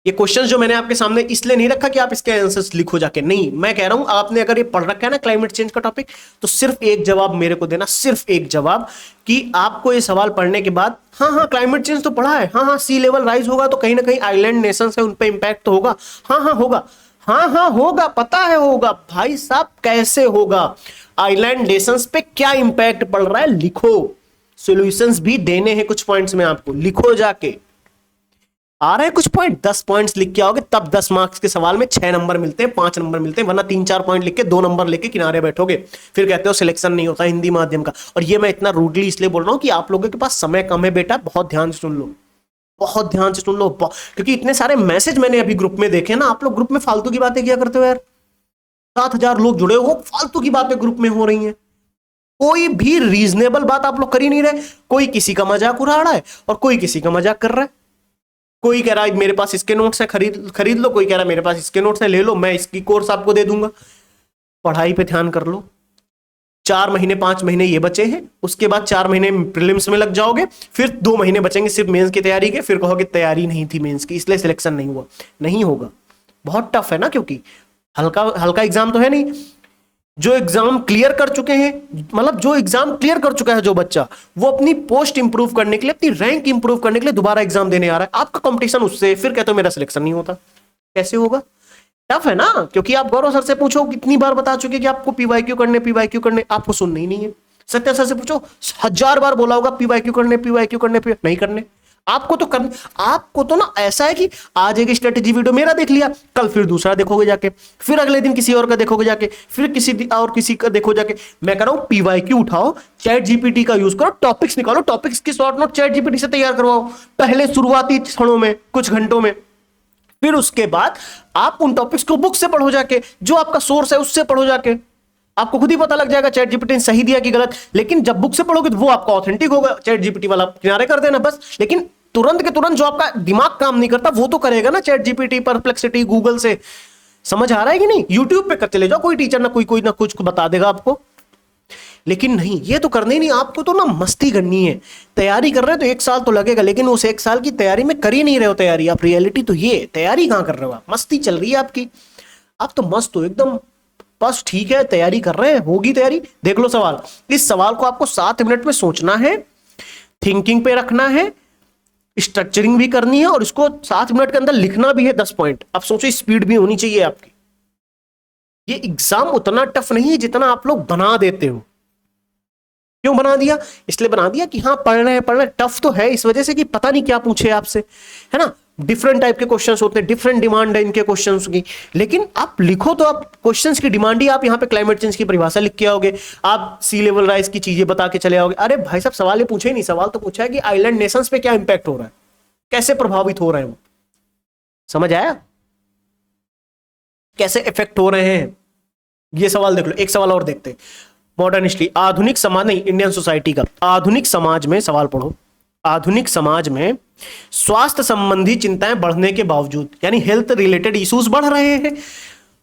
ये क्वेश्चंस जो मैंने आपके सामने इसलिए नहीं रखा कि आप इसके आंसर्स लिखो जाके, नहीं। मैं कह रहा हूं आपने अगर ये पढ़ रखा है ना क्लाइमेट चेंज का टॉपिक, तो सिर्फ एक जवाब मेरे को देना, सिर्फ एक जवाब, कि आपको ये सवाल पढ़ने के बाद हाँ हाँ क्लाइमेट चेंज तो पढ़ा है, हाँ हाँ सी लेवल राइज होगा तो कहीं ना कहीं आइलैंड नेशंस है उन पे इंपैक्ट तो होगा, हाँ हाँ होगा, हाँ हाँ होगा, पता है होगा। भाई साहब कैसे होगा? आइलैंड नेशंस पे क्या इंपैक्ट पड़ रहा है? लिखो। सॉल्यूशंस भी देने हैं कुछ पॉइंट्स में आपको, लिखो जाके। आ रहे हैं कुछ पॉइंट? 10 पॉइंट्स लिख के आओगे तब 10 मार्क्स के सवाल में 6 नंबर मिलते हैं, 5 नंबर मिलते हैं, वरना 3-4 पॉइंट लिख के 2 नंबर लेके किनारे बैठोगे, फिर कहते हो सिलेक्शन नहीं होता हिंदी माध्यम का। और ये मैं इतना रूडली इसलिए बोल रहा हूं कि आप लोगों के पास समय कम है बेटा, बहुत ध्यान से सुन लो, बहुत ध्यान से सुन लो, क्योंकि इतने सारे मैसेज मैंने अभी ग्रुप में देखे ना। आप लोग ग्रुप में फालतू की बातें किया करते हो यार। 7,000 लोग जुड़े हो, फालतू की बातें ग्रुप में हो रही हैं। कोई भी रीजनेबल बात आप लोग कर ही नहीं रहे। कोई किसी का मजाक उड़ा रहा है और कोई किसी का मजाक कर रहा है। कोई कह रहा है मेरे पास इसके नोट्स हैं, खरीद लो। कोई कह रहा है मेरे पास इसके नोट्स हैं, ले लो, मैं इसकी कोर्स आपको दे दूंगा। पढ़ाई पे ध्यान कर लो। 4 महीने 5 महीने ये बचे हैं, उसके बाद 4 महीने प्रीलिम्स में लग जाओगे, फिर 2 महीने बचेंगे सिर्फ मेंस की तैयारी के। फिर कहोगे तैयारी नहीं थी मेंस की इसलिए सिलेक्शन नहीं हुआ। नहीं होगा, बहुत टफ है ना, क्योंकि हल्का हल्का एग्जाम तो है नहीं। जो एग्जाम क्लियर कर चुके हैं, मतलब जो एग्जाम क्लियर कर चुका है जो बच्चा, वो अपनी पोस्ट इंप्रूव करने के लिए, अपनी रैंक इंप्रूव करने के लिए दोबारा एग्जाम देने आ रहा है। आपका कंपटीशन उससे, फिर कहते हो मेरा सिलेक्शन नहीं होता। कैसे होगा? टफ है ना, क्योंकि आप गौरव सर से पूछो, कितनी बार बता चुके कि आपको पीवाईक्यू करने, आपको सुनने ही नहीं है। सत्या सर से पूछो, 1000 बार बोला होगा पीवाईक्यू करने, नहीं करने। आपको तो करने, आपको तो ना ऐसा है कि आज एक स्ट्रेटेजी वीडियो मेरा देख लिया, कल फिर दूसरा देखोगे जाके, फिर अगले दिन किसी और का देखोगे जाके, फिर किसी का देखो जाके। मैं कह रहा हूं पीवाईक्यू उठाओ, चैट जीपीटी का यूज करो, टॉपिक्स निकालो, टॉपिक्स की शॉर्ट नोट चैट जीपीटी से तैयार करवाओ पहले शुरुआती क्षणों में, कुछ घंटों में। फिर उसके बाद आप उन टॉपिक्स को बुक से पढ़ो जाके, जो आपका सोर्स है उससे पढ़ो जाके, आपको खुद ही पता लग जाएगा चैट जीपीटी ने सही दिया कि गलत। लेकिन जब बुक से पढ़ोगे तो वो आपका ऑथेंटिक होगा, चैट जीपीटी वाला किनारे कर देना बस। लेकिन तुरंत के तुरंत जो आपका दिमाग काम नहीं करता वो तो करेगा ना चैट जीपीटी, परप्लेक्सिटी, गूगल से। समझ आ रहा है कि नहीं? यूट्यूब पे चले जाओ, कोई टीचर ना कोई ना कुछ बता देगा आपको। लेकिन नहीं, ये तो करने ही नहीं, आपको तो ना मस्ती करनी है। तैयारी कर रहे हो तो 1 साल तो लगेगा, लेकिन उस 1 साल की तैयारी में कर ही नहीं रहे हो तैयारी आप। रियलिटी तो ये, तैयारी कहां कर रहे हो आप? मस्ती चल रही है आपकी, आप तो मस्त हो एकदम, बस ठीक है तैयारी कर रहे हैं, होगी तैयारी। देख लो सवाल, इस सवाल को आपको 7 मिनट में सोचना है, थिंकिंग पे रखना है, स्ट्रक्चरिंग भी करनी है, और इसको 7 मिनट के अंदर लिखना भी है 10 पॉइंट। अब सोचो स्पीड भी होनी चाहिए आपकी। ये एग्जाम उतना टफ नहीं है जितना आप लोग बना देते हो। क्यों बना दिया? इसलिए बना दिया कि हाँ पढ़ रहे हैं। टफ तो है इस वजह से कि पता नहीं क्या पूछे आपसे, है ना। डिफरेंट टाइप के क्वेश्चंस होते हैं, डिफरेंट डिमांड है इनके क्वेश्चंस की। लेकिन आप लिखो तो आप क्वेश्चंस की डिमांड ही, आप यहाँ पे क्लाइमेट चेंज की परिभाषा लिख के आओगे, आप सी लेवल राइज की चीजें बता के चले आओगे। अरे भाई साहब, सवाल ये पूछे ही नहीं, सवाल तो पूछा है कि आइलैंड नेशंस पे क्या इंपैक्ट हो रहा है, कैसे प्रभावित हो रहे हैं वो। समझ आया? कैसे इफेक्ट हो रहे हैं, ये सवाल देख लो। एक सवाल और देखते हैं, मॉडर्न हिस्ट्री, आधुनिक समाज नहीं, इंडियन सोसाइटी का। आधुनिक समाज में, सवाल पढ़ो, आधुनिक समाज में स्वास्थ्य संबंधी चिंताएं बढ़ने के बावजूद, यानी हेल्थ रिलेटेड इश्यूज बढ़ रहे हैं,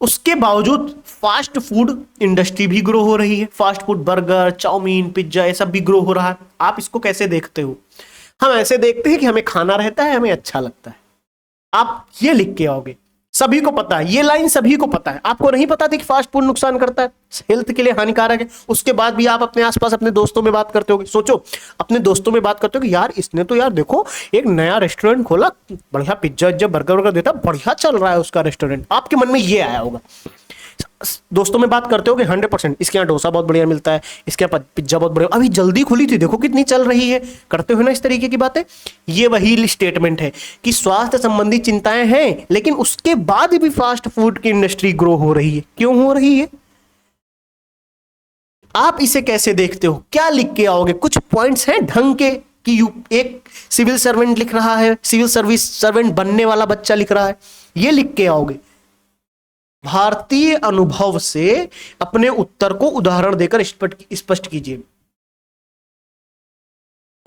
उसके बावजूद फास्ट फूड इंडस्ट्री भी ग्रो हो रही है। Fast food, burger, chow mein, pizza, ये सब भी ग्रो हो रहा है। आप इसको कैसे देखते हो? हम ऐसे देखते हैं कि हमें खाना रहता है, हमें अच्छा लगता है। आप ये लिख के आओगे, सभी को पता है, ये लाइन सभी को पता है। आपको नहीं पता था कि फास्ट फूड नुकसान करता है, हेल्थ के लिए हानिकारक है, उसके बाद भी आप अपने आसपास अपने दोस्तों में बात करते होगे। सोचो, अपने दोस्तों में बात करते हो कि यार इसने तो यार देखो एक नया रेस्टोरेंट खोला, बढ़िया पिज्जा बर्गर वर्गर देता, बढ़िया चल रहा है उसका रेस्टोरेंट। आपके मन में ये आया होगा, दोस्तों में बात करते हो कि 100% इसके यहाँ डोसा बहुत बढ़िया मिलता है, इसके यहाँ पिज्जा बहुत बढ़िया, अभी जल्दी खुली थी, देखो कितनी चल रही है। करते हो ना इस तरीके की बातें। ये वही स्टेटमेंट है कि स्वास्थ्य संबंधी चिंताएं हैं, लेकिन उसके बाद भी फास्ट फूड की इंडस्ट्री ग्रो हो रही है। क्यों हो रही है? आप इसे कैसे देखते हो? क्या लिख के आओगे? कुछ पॉइंट्स हैं ढंग के कि एक सिविल सर्वेंट लिख रहा है, सिविल सर्विस सर्वेंट बनने वाला बच्चा लिख रहा है, ये लिख के आओगे। भारतीय अनुभव से अपने उत्तर को उदाहरण देकर स्पष्ट कीजिए।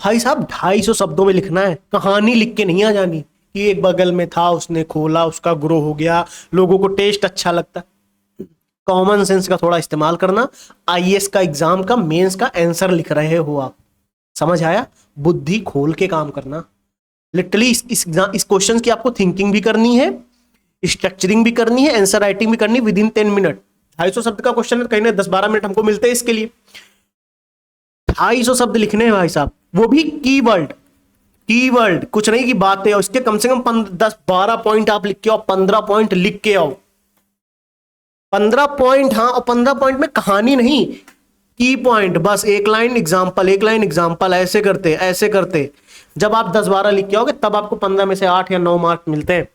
भाई साहब 250 शब्दों में लिखना है, कहानी लिख के नहीं आ जानी कि एक बगल में था, उसने खोला, उसका ग्रो हो गया, लोगों को टेस्ट अच्छा लगता। कॉमन सेंस का थोड़ा इस्तेमाल करना। आईएएस का एग्जाम का, मेंस का आंसर लिख रहे हो आप, समझ आया? बुद्धि खोल के काम करना। लिटरली इस क्वेश्चन की आपको थिंकिंग भी करनी है, स्ट्रक्चरिंग भी करनी है, आंसर राइटिंग भी करनी विद इन 10 मिनट। 250 शब्द का क्वेश्चन है, कहीं ना 10-12 मिनट हमको मिलते हैं इसके लिए। 250 शब्द लिखने हैं भाई साहब, वो भी कीवर्ड, कुछ नहीं की बातें। और इसके कम से कम 10-12 पॉइंट आप लिख के आओ, 15 पॉइंट लिख के आओ, 15 पॉइंट। हाँ, और 15 पॉइंट में कहानी नहीं, की पॉइंट, बस एक लाइन एग्जाम्पल, ऐसे करते। जब आप 10-12 लिख के आओगे तब आपको 15 में से 8 या 9 मार्क मिलते हैं।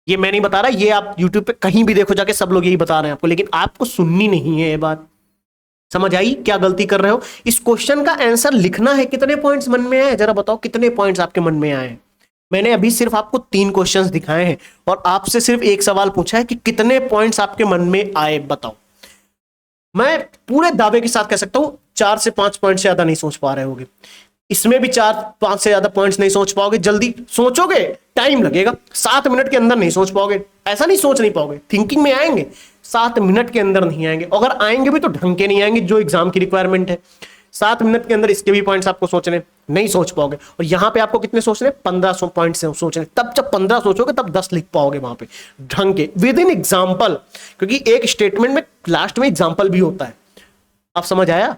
ये मैं नहीं बता रहा, ये आप YouTube पे कहीं भी देखो जाके, सब लोग यही बता रहे हैं आपको, लेकिन आपको सुननी नहीं है ये बात। समझ आई क्या गलती कर रहे हो? इस क्वेश्चन का आंसर लिखना है। कितने पॉइंट्स मन में आए जरा बताओ, कितने पॉइंट्स आपके मन में आए? मैंने अभी सिर्फ आपको 3 क्वेश्चंस दिखाए हैं और आपसे सिर्फ एक सवाल पूछा है कि कितने पॉइंट्स आपके मन में आए, बताओ। मैं पूरे दावे के साथ कह सकता हूं 4 से 5 पॉइंट से ज्यादा नहीं सोच पा रहे होगे। इसमें भी 4-5 से ज्यादा पॉइंट्स नहीं सोच पाओगे। जल्दी सोचोगे, टाइम लगेगा, 7 मिनट के अंदर नहीं सोच पाओगे। ऐसा नहीं सोच नहीं पाओगे, थिंकिंग में आएंगे, 7 मिनट के अंदर नहीं आएंगे। अगर आएंगे भी तो ढंग के नहीं आएंगे, जो एग्जाम की रिक्वायरमेंट है। 7 मिनट के अंदर इसके भी पॉइंट्स आपको सोचने, नहीं सोच पाओगे। और यहां पे आपको कितने सोचने? 15 पॉइंट सोचने। तब जब 15 सोचोगे तब 10 लिख पाओगे वहां पे ढंग के, विद इन एग्जाम्पल, क्योंकि एक स्टेटमेंट में लास्ट में एग्जाम्पल भी होता है। आप समझ आया?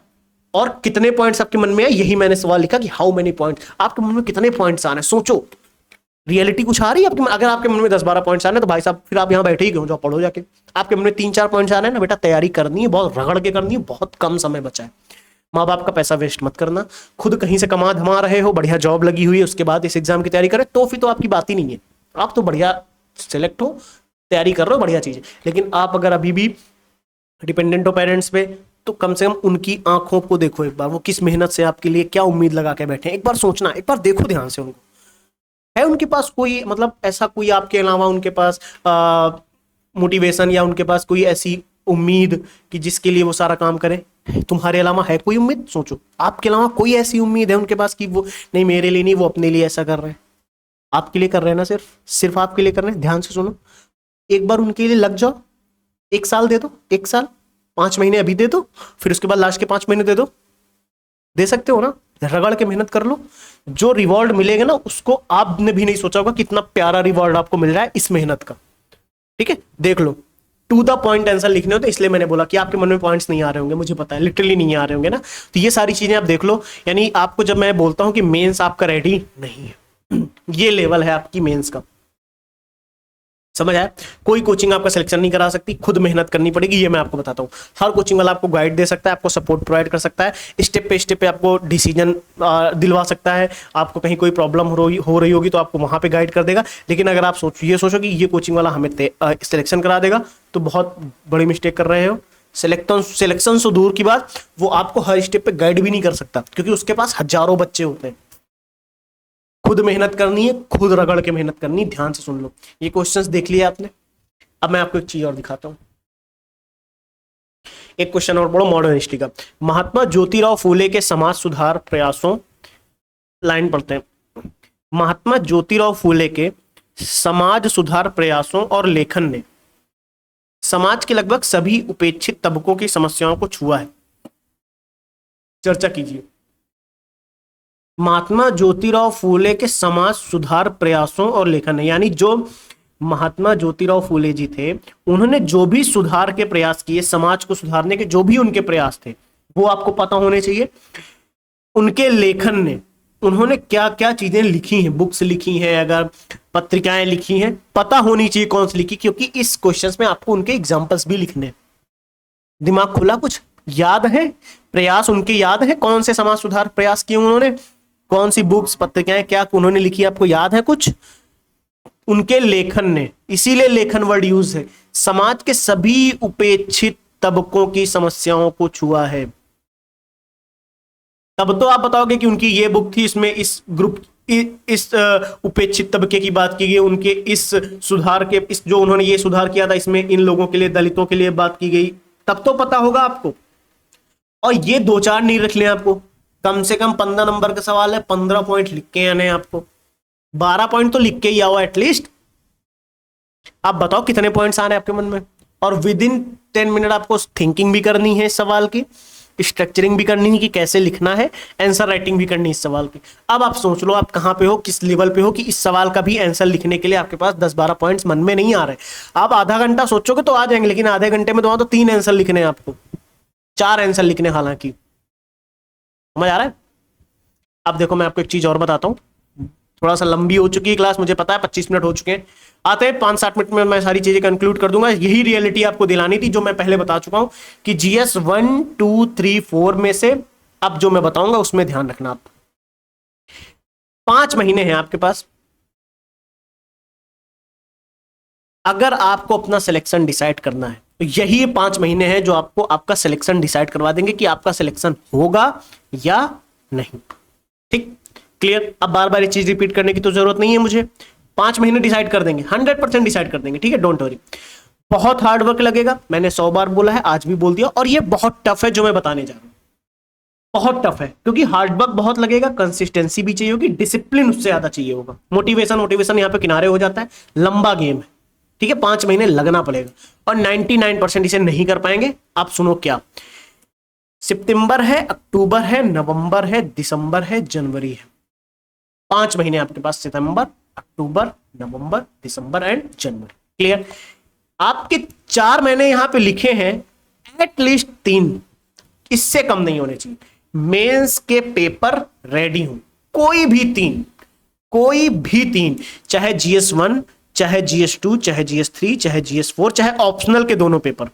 और कितने पॉइंट्स आपके मन में है, यही मैंने सवाल लिखा कि हाउ मेनी पॉइंट्स। आपके मन में कितने पॉइंट्स आ रहे हैं, सोचो। रियलिटी कुछ आ रही है आपके, अगर आपके मन में 10-12 पॉइंट्स आ रहे हैं तो भाई साहब फिर आप यहाँ बैठे ही क्यों, जाओ पढ़ो जाके। आपके मन में 3-4 पॉइंट्स आ रहे हैं ना बेटा, तैयारी करनी है, बहुत रगड़ के करनी है, बहुत कम समय बचा है। माँ बाप का पैसा वेस्ट मत करना, खुद कहीं से कमा धमा रहे हो, बढ़िया जॉब लगी हुई है, उसके बाद इस एग्जाम की तैयारी करें तो फिर तो आपकी बात ही नहीं है। आप तो बढ़िया सेलेक्ट हो, तैयारी कर रहे हो, बढ़िया चीज है। लेकिन आप अगर अभी भी डिपेंडेंट हो पेरेंट्स पे, तो कम से कम उनकी आंखों को देखो एक बार, वो किस मेहनत से आपके लिए क्या उम्मीद लगा के बैठे हैं, एक बार सोचना, एक बार देखो ध्यान से उनको। है उनके पास कोई, मतलब ऐसा कोई आपके अलावा उनके पास मोटिवेशन, या उनके पास कोई ऐसी उम्मीद कि जिसके लिए वो सारा काम करें? तुम्हारे अलावा है कोई उम्मीद? सोचो, आपके अलावा कोई ऐसी उम्मीद है उनके पास कि वो नहीं मेरे लिए नहीं, वो अपने लिए ऐसा कर रहे हैं? आपके लिए कर रहे हैं ना, सिर्फ आपके लिए कर रहे हैं। ध्यान से सुनो, एक बार उनके लिए लग जाओ, 1 साल दे दो, 1 साल, 5 महीने अभी दे दो, फिर उसके बाद लास्ट के 5 महीने दे दो। दे सकते हो ना? रगड़ के मेहनत कर लो, जो रिवॉर्ड मिलेगा ना उसको आपने भी नहीं सोचा होगा कितना प्यारा रिवॉर्ड आपको मिल रहा है इस मेहनत का। ठीक है, देख लो, टू द पॉइंट आंसर लिखने होते, इसलिए मैंने बोला कि आपके मन में पॉइंट्स नहीं आ रहे होंगे, मुझे पता है लिटरली नहीं आ रहे होंगे ना। तो ये सारी चीजें आप देख लो, यानी आपको जब मैं बोलता हूं कि मेंस आपका रेडी नहीं है, ये लेवल है आपकी मेंस का, समझ आया? कोई कोचिंग आपका सिलेक्शन नहीं करा सकती, खुद मेहनत करनी पड़ेगी, ये मैं आपको बताता हूँ। हर कोचिंग वाला आपको गाइड दे सकता है, आपको सपोर्ट प्रोवाइड कर सकता है, स्टेप पे आपको डिसीजन दिलवा सकता है। आपको कहीं कोई प्रॉब्लम हो रही होगी तो आपको वहां पे गाइड कर देगा। लेकिन अगर आप सोचो कि ये कोचिंग वाला हमें सिलेक्शन करा देगा, तो बहुत बड़ी मिस्टेक कर रहे हो। सिलेक्शन से दूर की बात, वो आपको हर स्टेप पे गाइड भी नहीं कर सकता, क्योंकि उसके पास हजारों बच्चे होते हैं। खुद मेहनत करनी है, खुद रगड़ के मेहनत करनी। ध्यान से सुन लो, ये क्वेश्चंस देख लिया आपने। अब मैं आपको एक चीज और दिखाता हूं, एक क्वेश्चन और पढ़ो मॉडर्न हिस्ट्री का। महात्मा ज्योतिराव फूले के समाज सुधार प्रयासों, लाइन पढ़ते हैं। महात्मा ज्योतिराव फूले के समाज सुधार प्रयासों और लेखन ने समाज के लगभग सभी उपेक्षित तबकों की समस्याओं को छुआ है। चर्चा कीजिए। महात्मा ज्योतिराव फूले के समाज सुधार प्रयासों और लेखन है, यानी जो महात्मा ज्योतिराव फूले जी थे, उन्होंने जो भी सुधार के प्रयास किए, समाज को सुधारने के जो भी उनके प्रयास थे, वो आपको पता होने चाहिए। उनके लेखन ने, उन्होंने क्या क्या चीजें लिखी हैं, बुक्स लिखी हैं, अगर पत्रिकाएं लिखी हैं, पता होनी चाहिए कौन सी लिखी, क्योंकि इस क्वेश्चन में आपको उनके एग्जाम्पल्स भी लिखने। दिमाग खुला? कुछ याद है? प्रयास उनके याद है? कौन से समाज सुधार प्रयास किए उन्होंने, कौन सी बुक्स पत्रिकाएं क्या उन्होंने लिखी, आपको याद है कुछ? उनके लेखन ने, इसीलिए लेखन वर्ड यूज है, समाज के सभी उपेक्षित तबकों की समस्याओं को छुआ है। तब तो आप बताओगे कि उनकी ये बुक थी, इसमें इस ग्रुप, इस उपेक्षित तबके की बात की गई, उनके इस सुधार के, इस जो उन्होंने ये सुधार किया था, इसमें इन लोगों के लिए, दलितों के लिए बात की गई, तब तो पता होगा आपको। और ये 2-4 नहीं रख लें, आपको कम से कम 15 नंबर का सवाल है, 15 पॉइंट लिख के आने, आपको 12 पॉइंट तो लिख के ही आओ एटलीस्ट। आप बताओ कितने पॉइंट्स आ रहे हैं आपके मन में, और विद इन 10 मिनट आपको थिंकिंग भी करनी है, सवाल की स्ट्रक्चरिंग भी करनी है कि कैसे लिखना है, आंसर राइटिंग भी करनी है इस सवाल की। अब आप सोच लो आप कहां पे हो, किस लेवल पे हो कि इस सवाल का भी आंसर लिखने के लिए आपके पास 10-12 पॉइंट्स मन में नहीं आ रहे। आप आधा घंटा सोचोगे तो आ जाएंगे, लेकिन आधे घंटे में तो 3 आंसर लिखने हैं आपको, 4 आंसर लिखने, हालांकि। समझ आ रहा है? अब देखो मैं आपको एक चीज और बताता हूं, थोड़ा सा लंबी हो चुकी है क्लास, मुझे पता है 25 मिनट हो चुके हैं, आते हैं 5-7 मिनट में मैं सारी चीजें कंक्लूड कर दूंगा। यही रियलिटी आपको दिलानी थी जो मैं पहले बता चुका हूं कि जीएस 1, 2, 3, 4 में से अब जो मैं बताऊंगा उसमें ध्यान रखना। आप 5 महीने हैं आपके पास, अगर आपको अपना सिलेक्शन डिसाइड करना है तो यही 5 महीने हैं जो आपको आपका सिलेक्शन डिसाइड करवा देंगे कि आपका सिलेक्शन होगा या नहीं। ठीक, क्लियर? अब बार बार ये चीज रिपीट करने की तो जरूरत नहीं है मुझे, 5 महीने डिसाइड कर देंगे, 100% डिसाइड कर देंगे। ठीक है, डोंट वरी। बहुत हार्ड वर्क लगेगा, मैंने 100 बार बोला है, आज भी बोल दिया, और ये बहुत टफ है जो मैं बताने जा रहा हूं, बहुत टफ है, क्योंकि हार्ड वर्क बहुत लगेगा, कंसिस्टेंसी भी चाहिए होगी, डिसिप्लिन उससे ज्यादा चाहिए होगा। मोटिवेशन यहां पे किनारे हो जाता है, लंबा गेम है। ठीक है, 5 महीने लगना पड़ेगा, और 99% इसे नहीं कर पाएंगे। आप सुनो क्या, सितंबर है, अक्टूबर है, नवंबर है, दिसंबर है, जनवरी है, 5 महीने आपके पास, सितंबर, अक्टूबर, नवंबर, दिसंबर एंड जनवरी। क्लियर? आपके 4 महीने यहां पे लिखे हैं, एटलीस्ट 3, इससे कम नहीं होने चाहिए। मेंस के पेपर रेडी हूं, कोई भी 3, कोई भी तीन, चाहे GS1, चाहे GS2, चाहे GS3, चाहे GS4, चाहे ऑप्शनल के दोनों पेपर,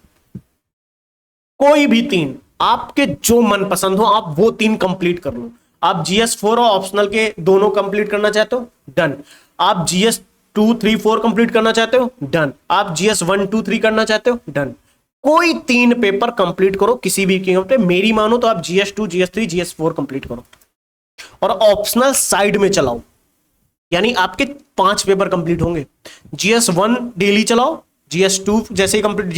कोई भी तीन आपके जो मन पसंद हो आप वो तीन कंप्लीट कर लो। आप GS4 और ऑप्शनल के दोनों कंप्लीट करना चाहते हो, डन। आप GS2, 3, 4 कंप्लीट करना चाहते हो, डन। आप GS1, 2, 3 करना चाहते हो, डन। कोई तीन पेपर कंप्लीट करो किसी भी कीमत पे, मेरी मानो तो आप GS2, GS3, GS4 कंप्लीट करो और ऑप्शनल साइड में चलाओ, यानी आपके 5 पेपर कंप्लीट होंगे। GS1 डेली चलाओ, GS2 जैसे ही कंप्लीट,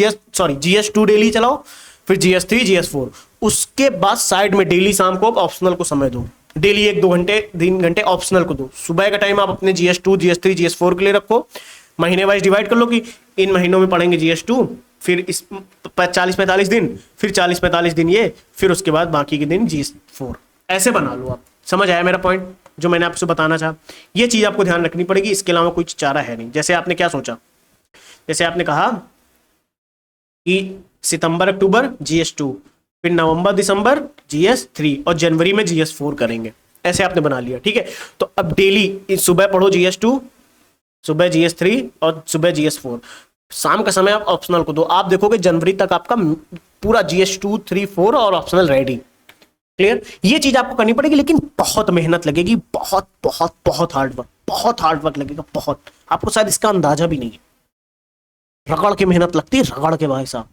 GS2 डेली चलाओ, फिर GS3, GS4, उसके बाद साइड में डेली शाम को ऑप्शनल को समय दो, डेली 1-2 घंटे 3 घंटे ऑप्शनल को दो। सुबह का टाइम आप अपने GS2, GS3, GS4 के लिए रखो, महीने वाइज डिवाइड कर लो कि इन महीनों में पढ़ेंगे GS2, फिर इस 40-45 दिन, फिर 40-45 दिन ये, फिर उसके बाद बाकी के दिन GS4, ऐसे बना लो आप। समझ आया मेरा पॉइंट जो मैंने आपसे बताना चाहा? ये चीज आपको ध्यान रखनी पड़ेगी, इसके अलावा कोई चारा है नहीं। जैसे आपने क्या सोचा, जैसे आपने कहा कि सितंबर अक्टूबर GS2, फिर नवंबर दिसंबर GS3 और जनवरी में GS4 करेंगे, ऐसे आपने बना लिया, ठीक है। तो अब डेली सुबह पढ़ो GS2, सुबह GS3 और सुबह GS4, शाम का समय आप ऑप्शनल को दो। आप देखोगे जनवरी तक आपका पूरा GS2, 3, 4 और ऑप्शनल रेडी। क्लियर? ये चीज आपको करनी पड़ेगी, लेकिन बहुत मेहनत लगेगी, बहुत बहुत बहुत हार्ड वर्क लगेगा, बहुत। आपको शायद इसका अंदाजा भी नहीं है, रगड़ के मेहनत लगती है, रगड़ के भाई साहब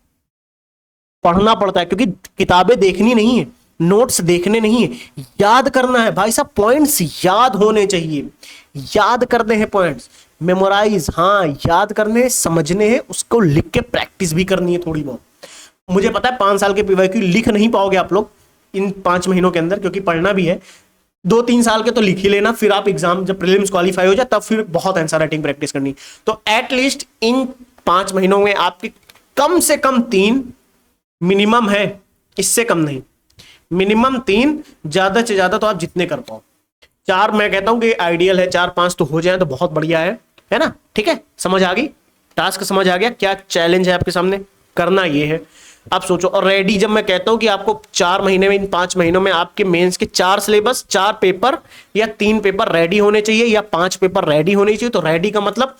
पढ़ना पड़ता है, क्योंकि किताबें देखनी नहीं है, नोट्स देखने नहीं है, याद करना है भाई साहब। पॉइंट्स याद होने चाहिए, याद करने हैं पॉइंट्स, मेमोराइज, हाँ याद करने, समझने हैं, उसको लिख के प्रैक्टिस भी करनी है थोड़ी बहुत। मुझे पता है 5 साल के PYQ लिख नहीं पाओगे आप लोग इन 5 महीनों के अंदर, क्योंकि पढ़ना भी है। 2-3 साल के तो लिख ही लेना, फिर आप एग्जाम जब प्रीलिम्स क्वालिफाई हो जाए तब फिर बहुत आंसर राइटिंग प्रैक्टिस करनी। तो एटलीस्ट इन 5 महीनों में आपकी कम से कम 3 मिनिमम है, इससे कम नहीं, मिनिमम 3, ज्यादा से ज्यादा तो आप जितने कर पाओ 4, मैं कहता हूं कि आइडियल है, 4-5 तो हो जाए तो बहुत बढ़िया है ना? ठीक है, समझ आ गई, टास्क समझ आ गया, क्या चैलेंज है आपके सामने, करना ये है। आप सोचो, और रेडी जब मैं कहता हूं कि आपको 4 महीने में, इन 5 महीनों में आपके मेंस के 4 सिलेबस, 4 पेपर या 3 पेपर रेडी होने चाहिए या 5 पेपर रेडी होने चाहिए। तो रेडी का मतलब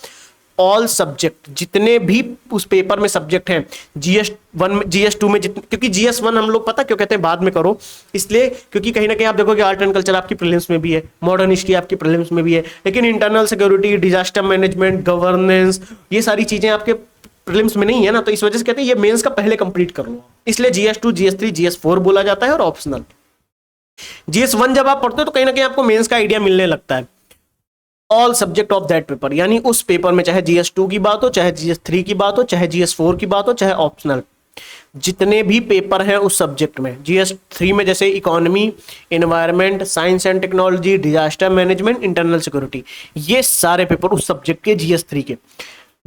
ऑल सब्जेक्ट, जितने भी उस पेपर में सब्जेक्ट हैं, GS1 में, GS2 में जितने, क्योंकि GS1 हम लोग पता क्यों कहते हैं बाद में करो, इसलिए क्योंकि कहीं ना कहीं आप देखोगे आर्ट एंड कल्चर आपकी प्रीलिम्स में भी है, मॉडर्न हिस्ट्री आपकी प्रीलिम्स में भी है, लेकिन internal security, disaster management, governance, ये सारी चीजें आपके प्रीलिम्स में नहीं है ना, तो इस वजह से कहते हैं ये मेंस का पहले कंप्लीट कर लो, इसलिए GS2, GS3, GS4 बोला जाता है। और ऑप्शनल GS1 जब आप पढ़ते हो तो कहीं ना कहीं आपको मेंस का आइडिया मिलने लगता है, all subject of that paper, यानी उस पेपर में चाहे GS2 की बात हो, चाहे GS3 की बात हो, चाहे GS4 की बात हो, चाहे ऑप्शनल, जितने भी पेपर हैं उस सब्जेक्ट में। GS3 में जैसे economy, environment, science and technology, disaster management, internal security, ये सारे पेपर उस सब्जेक्ट के GS3 के।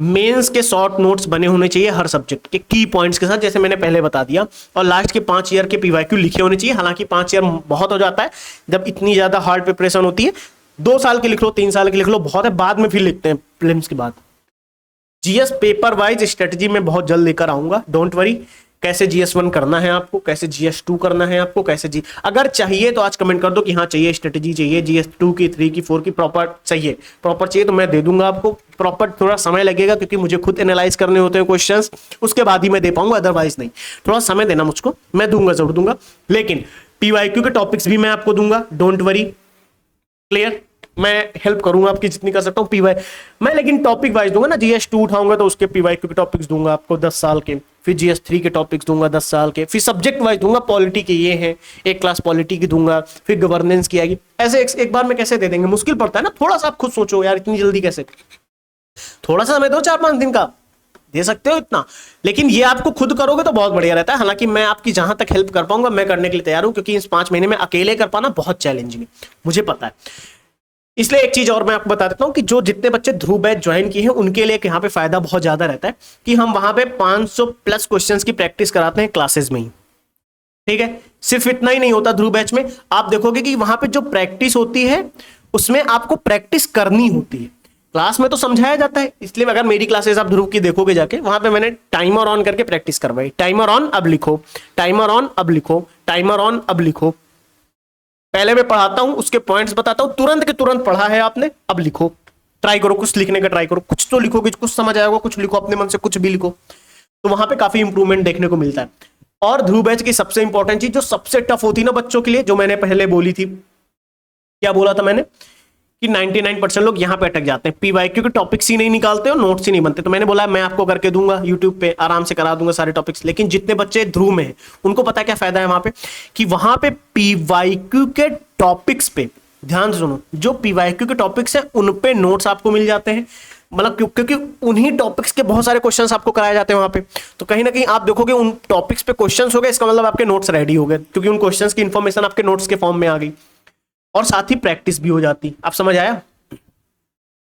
मेंस के शॉर्ट नोट्स बने होने चाहिए हर सब्जेक्ट के की पॉइंट्स के साथ, जैसे मैंने पहले बता दिया, और लास्ट के 5 ईयर के PYQ लिखे होने चाहिए। हालांकि 5 ईयर बहुत हो जाता है जब इतनी ज्यादा हार्ड प्रिपरेशन होती है, 2 साल के लिख लो, 3 साल के लिख लो, बहुत है, बाद में फिर लिखते हैं प्रीलिम्स के बाद। GS पेपर वाइज स्ट्रेटजी में बहुत जल्द लेकर आऊंगा, डोंट वरी। कैसे GS1 करना है आपको, कैसे GS2 करना है आपको, कैसे अगर चाहिए तो आज कमेंट कर दो कि हाँ चाहिए, स्ट्रेटजी चाहिए GS2 की, 3 की, 4 की, प्रॉपर चाहिए, प्रॉपर चाहिए तो मैं दे दूंगा आपको। प्रॉपर थोड़ा समय लगेगा क्योंकि मुझे खुद एनालाइज करने होते हैं क्वेश्चंस, उसके बाद ही मैं दे पाऊंगा, अदरवाइज नहीं। थोड़ा समय देना मुझको, मैं दूंगा, जरूर दूंगा, लेकिन PYQ के टॉपिक्स भी मैं आपको दूंगा, डोंट वरी। क्लियर? मैं हेल्प करूंगा आपकी जितनी कर सकता हूँ PY मैं, लेकिन टॉपिक वाइज दूंगा ना। GS2 उठाऊंगा तो उसके PYQ के टॉपिक्स दूंगा आपको 10 साल के, फिर GS3 के टॉपिक्स दूंगा 10 साल के, फिर सब्जेक्ट वाइज दूंगा, पॉलिटी के ये हैं, एक क्लास पॉलिटी की दूंगा, फिर गवर्नेंस की आएगी। ऐसे एक बार में कैसे दे देंगे, मुश्किल पड़ता है ना, थोड़ा सा आप खुद सोचो यार, इतनी जल्दी कैसे, थोड़ा सा समय दो, 4-5 दिन का दे सकते हो इतना, लेकिन ये आपको खुद करोगे तो बहुत बढ़िया रहता है। हालांकि मैं आपकी जहां तक हेल्प कर पाऊंगा मैं करने के लिए तैयार हूं, क्योंकि इस 5 महीने में अकेले कर पाना बहुत चैलेंजिंग है, मुझे पता है। इसलिए एक चीज और मैं आपको बता देता हूं कि जो जितने बच्चे ध्रुव बैच ज्वाइन किए हैं उनके लिए यहाँ पे फायदा बहुत ज्यादा रहता है कि हम वहां पे 500+ क्वेश्चंस की प्रैक्टिस कराते हैं क्लासेस में ही। ठीक है, सिर्फ इतना ही नहीं होता ध्रुव बैच में, आप देखोगे कि वहां पे जो प्रैक्टिस होती है उसमें आपको प्रैक्टिस करनी होती है। क्लास में तो समझाया जाता है, इसलिए अगर मेरी क्लासेस आप ध्रुव की देखोगे जाके, वहां पे मैंने टाइमर ऑन करके प्रैक्टिस करवाई, टाइमर ऑन अब लिखो, टाइमर ऑन अब लिखो, टाइमर ऑन अब लिखो, पहले मैं पढ़ाता हूं, उसके पॉइंट्स बताता हूं, तुरंत के तुरंत पढ़ा है आपने, अब लिखो, ट्राई करो, कुछ लिखने का ट्राई करो, कुछ तो लिखोगे, कुछ समझ आएगा, कुछ लिखो अपने मन से, कुछ भी लिखो, तो वहां पे काफी इंप्रूवमेंट देखने को मिलता है। और ध्रुव बैच की सबसे इंपॉर्टेंट चीज जो सबसे टफ होती है ना बच्चों के लिए, जो मैंने पहले बोली थी, क्या बोला था मैंने कि 99% लोग यहां पे अटक जाते हैं, पीवाईक्यू के टॉपिक्स ही नहीं निकालते और नोट्स ही नहीं बनते। तो मैंने बोला मैं आपको करके दूंगा, यूट्यूब पे आराम से करा दूंगा सारे टॉपिक्स। लेकिन जितने बच्चे ध्रुव में हैं उनको पता है क्या फायदा है वहां पे, कि वहां पे पीवाईक्यू के टॉपिक्स पे ध्यान से सुनो, जो पीवाईक्यू के टॉपिक्स हैं उन पे नोट्स आपको मिल जाते हैं, मतलब क्योंकि उन्हीं टॉपिक्स के बहुत सारे क्वेश्चंस आपको कराए जाते हैं वहां पे। तो कहीं ना कहीं आप देखोगे उन टॉपिक्स पे क्वेश्चंस हो गए, इसका मतलब आपके नोट्स रेडी हो गए, क्योंकि उन क्वेश्चंस की इंफॉर्मेशन आपके नोट्स के फॉर्म में आ गई, और साथ ही प्रैक्टिस भी हो जाती। आप समझ आया,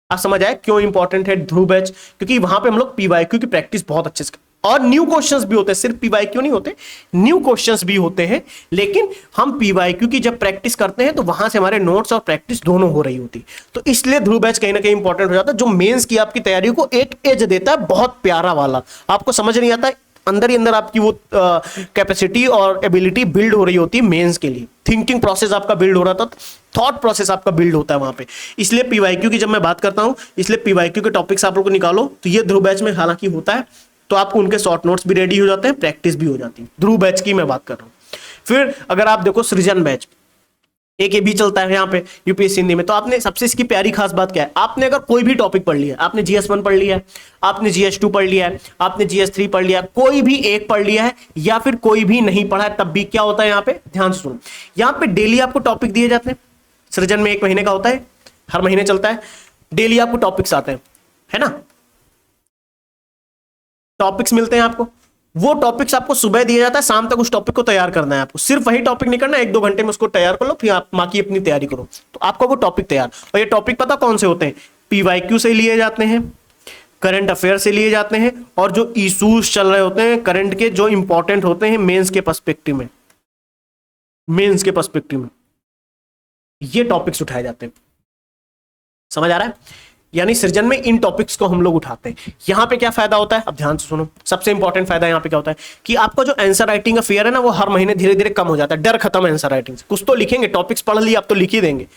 आप समझ आए क्यों इंपॉर्टेंट है ध्रुव बैच, क्योंकि वहां पे हम लोग पीवाईक्यू की प्रैक्टिस बहुत अच्छे से, और न्यू क्वेश्चंस भी होते हैं, सिर्फ पीवाईक्यू नहीं होते, न्यू क्वेश्चंस भी होते हैं। लेकिन हम पीवाईक्यू की जब प्रैक्टिस करते हैं तो वहां से हमारे नोट्स और प्रैक्टिस दोनों हो रही होती, तो इसलिए ध्रुव बैच कहीं ना कहीं इंपॉर्टेंट हो जाता है, जो मेंस की आपकी तैयारी को एक एज देता है बहुत प्यारा वाला। आपको समझ नहीं आता, अंदर ही अंदर आपकी वो कैपेसिटी और एबिलिटी बिल्ड हो रही होती है मेंस के लिए, थिंकिंग प्रोसेस आपका बिल्ड हो रहा था, थॉट प्रोसेस आपका बिल्ड होता है वहां पे। इसलिए पीवाईक्यू की जब मैं बात करता हूं, इसलिए पीवाईक्यू के टॉपिक्स आप लोग को निकालो, तो ये ध्रुव बैच में हालांकि होता है, तो आपको उनके शॉर्ट नोट्स भी रेडी हो जाते हैं, प्रैक्टिस भी हो जाती है। ध्रुव बैच की मैं बात कर रहा हूं। फिर अगर आप देखो सृजन बैच, एक ये भी चलता है यहाँ पे यूपीएससी हिंदी में, तो आपने सबसे इसकी प्यारी खास बात क्या है, आपने अगर कोई भी टॉपिक पढ़ लिया, आपने GS1 पढ़ लिया है, आपने GS2 पढ़ लिया है, आपने GS3 पढ़ लिया है, कोई भी एक पढ़ लिया है, या फिर कोई भी नहीं पढ़ा है, तब भी क्या होता है यहाँ पे, ध्यान से सुनो, यहाँ पे डेली आपको टॉपिक दिए जाते हैं। सृजन में 1 महीने का होता है, हर महीने चलता है, डेली आपको टॉपिक्स आते हैं, है ना, टॉपिक्स मिलते हैं आपको, वो टॉपिक्स आपको सुबह दिया जाता है, शाम तक उस टॉपिक को तैयार करना है आपको, सिर्फ वही टॉपिक नहीं करना, 1-2 घंटे में उसको तैयार कर लो, फिर आप बाकी अपनी तैयारी करो, तो आपको वो टॉपिक तैयार। और ये टॉपिक पता कौन से होते हैं, पीवाईक्यू से लिए जाते हैं, करंट अफेयर से लिए जाते हैं, और जो इश्यूज चल रहे होते हैं करंट के, जो इंपॉर्टेंट होते हैं मेंस के पर्सपेक्टिव में, मेंस के पर्सपेक्टिव में ये टॉपिक्स उठाए जाते हैं। समझ आ रहा है, यानी सृजन में इन टॉपिक्स को हम लोग उठाते हैं। यहां पे क्या फायदा होता है, अब ध्यान से सुनो, सबसे इंपॉर्टेंट फायदा यहां पे क्या होता है, कि आपका जो आंसर राइटिंग का फियर है ना, वो हर महीने धीरे धीरे कम हो जाता है, डर खत्म है आंसर राइटिंग से, कुछ तो लिखेंगे, टॉपिक्स पढ़ लिए आप तो लिख ही देंगे,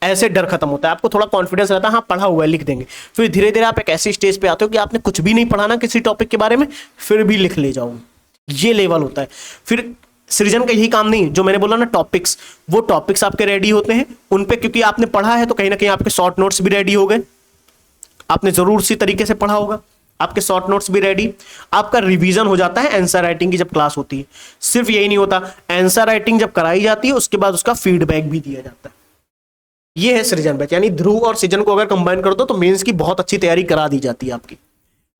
ऐसे डर खत्म होता है, आपको थोड़ा कॉन्फिडेंस रहता है, हाँ पढ़ा हुआ है लिख देंगे। फिर धीरे धीरे आप एक ऐसी स्टेज पे आते हो कि आपने कुछ भी नहीं पढ़ा ना किसी टॉपिक के बारे में, फिर भी लिख ले जाओ, ये लेवल होता है। फिर सृजन का यही काम नहीं, जो मैंने बोला ना टॉपिक्स, वो टॉपिक्स आपके रेडी होते हैं उन पे, क्योंकि आपने पढ़ा है तो कहीं ना कहीं आपके शॉर्ट नोट्स भी रेडी हो गए, आपने जरूर उसी तरीके से पढ़ा होगा, आपके शॉर्ट नोट्स भी रेडी, आपका रिवीजन हो जाता है आंसर राइटिंग की जब क्लास होती है। सिर्फ यही नहीं होता, आंसर राइटिंग जब कराई जाती है उसके बाद उसका फीडबैक भी दिया जाता है। ये है सृजन बैच, यानी ध्रुव और सृजन को अगर कंबाइन कर दो तो मेंस की बहुत अच्छी तैयारी करा दी जाती है आपकी,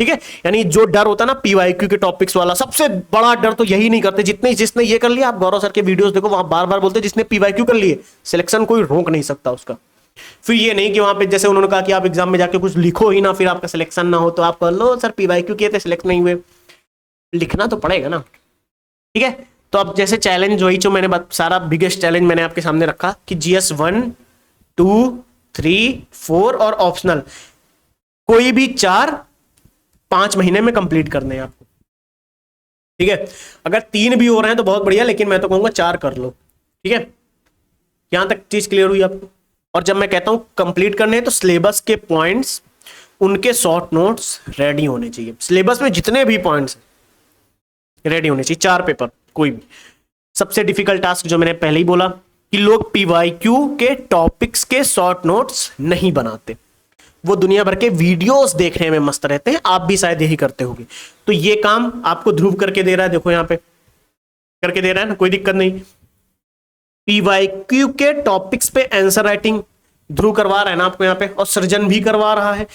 ठीक है। यानी जो डर होता है ना पीवाईक्यू के टॉपिक्स वाला, सबसे बड़ा डर तो यही नहीं करते, जिसने ये कर लिया, आप गौरव सर के वीडियोस देखो, वहां बार बार बोलते जिसने पीवाईक्यू कर लिए सिलेक्शन कोई रोक नहीं सकता उसका। फिर ये नहीं कि वहां पे जैसे उन्होंने कहा कि आप एग्जाम में जाके कुछ लिखो ही ना, फिर आपका सिलेक्शन ना हो, तो आप कह लो सर पीवाईक्यू किए थे सिलेक्ट नहीं हुए, लिखना तो पड़ेगा ना, ठीक है। तो अब जैसे चैलेंज वही जो मैंने सारा बिगेस्ट चैलेंज मैंने आपके सामने रखा कि GS1, 2, 3, 4 और ऑप्शनल कोई भी 4-5 महीने में कंप्लीट करने हैं आपको, ठीक है। अगर 3 भी हो रहे हैं तो बहुत बढ़िया, लेकिन मैं तो कहूंगा 4 कर लो, ठीक है। यहां तक चीज क्लियर हुई आपको। और जब मैं कहता हूं कंप्लीट करने हैं तो सिलेबस के पॉइंट्स, उनके शॉर्ट नोट्स रेडी होने चाहिए, सिलेबस में जितने भी पॉइंट्स रेडी होने चाहिए, 4 पेपर कोई भी। सबसे डिफिकल्ट टास्क जो मैंने पहले ही बोला कि लोग पीवाईक्यू के टॉपिक्स के शॉर्ट नोट्स नहीं बनाते, वो दुनिया भर के वीडियोस देखने में मस्त रहते हैं, आप भी शायद यही करते होंगे। तो ये काम आपको ध्रुव करके दे रहा है, देखो यहां पे करके दे रहा है ना, कोई दिक्कत नहीं। पीवाईक्यू के टॉपिक्स पे आंसर राइटिंग ध्रुव करवा रहा है ना आपको यहाँ पे, और सृजन भी करवा रहा है।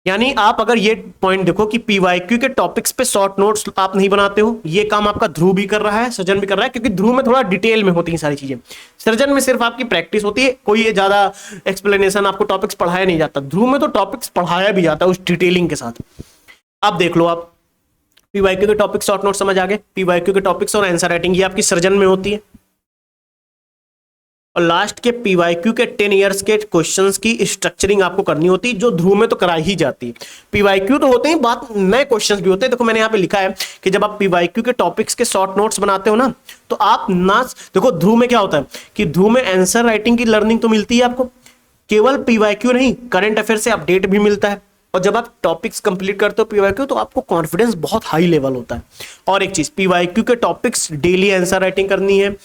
यानी आप अगर ये पॉइंट देखो कि पीवाईक्यू के टॉपिक्स पे शॉर्ट नोट्स आप नहीं बनाते हो, ये काम आपका ध्रुव भी कर रहा है, सृजन भी कर रहा है, क्योंकि ध्रुव में थोड़ा डिटेल में होती है सारी चीजें, सृजन में सिर्फ आपकी प्रैक्टिस होती है, कोई ये ज्यादा एक्सप्लेनेशन आपको टॉपिक्स पढ़ाया नहीं जाता। ध्रुव में तो टॉपिक्स पढ़ाया भी जाता है उस डिटेलिंग के साथ। अब देख लो आप पीवाईक्यू के टॉपिक्स शॉर्ट नोट समझ आ गए, पीवाईक्यू के टॉपिक्स और आंसर राइटिंग ये आपकी सृजन में होती है, और लास्ट के पीवाईक्यू के 10 इयर्स के क्वेश्चंस की स्ट्रक्चरिंग आपको करनी होती है, जो ध्रुव में तो करा ही जाती है। पीवाईक्यू तो होते हैं, बात नए क्वेश्चंस भी होते हैं। देखो मैंने यहाँ पे लिखा है कि जब आप पीवाईक्यू के टॉपिक्स के शॉर्ट नोट्स बनाते हो ना, तो आप ना देखो ध्रुव में क्या होता है कि ध्रुव में आंसर राइटिंग की लर्निंग तो मिलती है आपको, केवल पीवाईक्यू नहीं, करंट अफेयर से अपडेट भी मिलता है। और जब आप टॉपिक्स कंप्लीट करते हो पीवाईक्यू, तो आपको कॉन्फिडेंस बहुत हाई लेवल होता है। और एक चीज, पीवाईक्यू के टॉपिक्स डेली आंसर राइटिंग करनी है,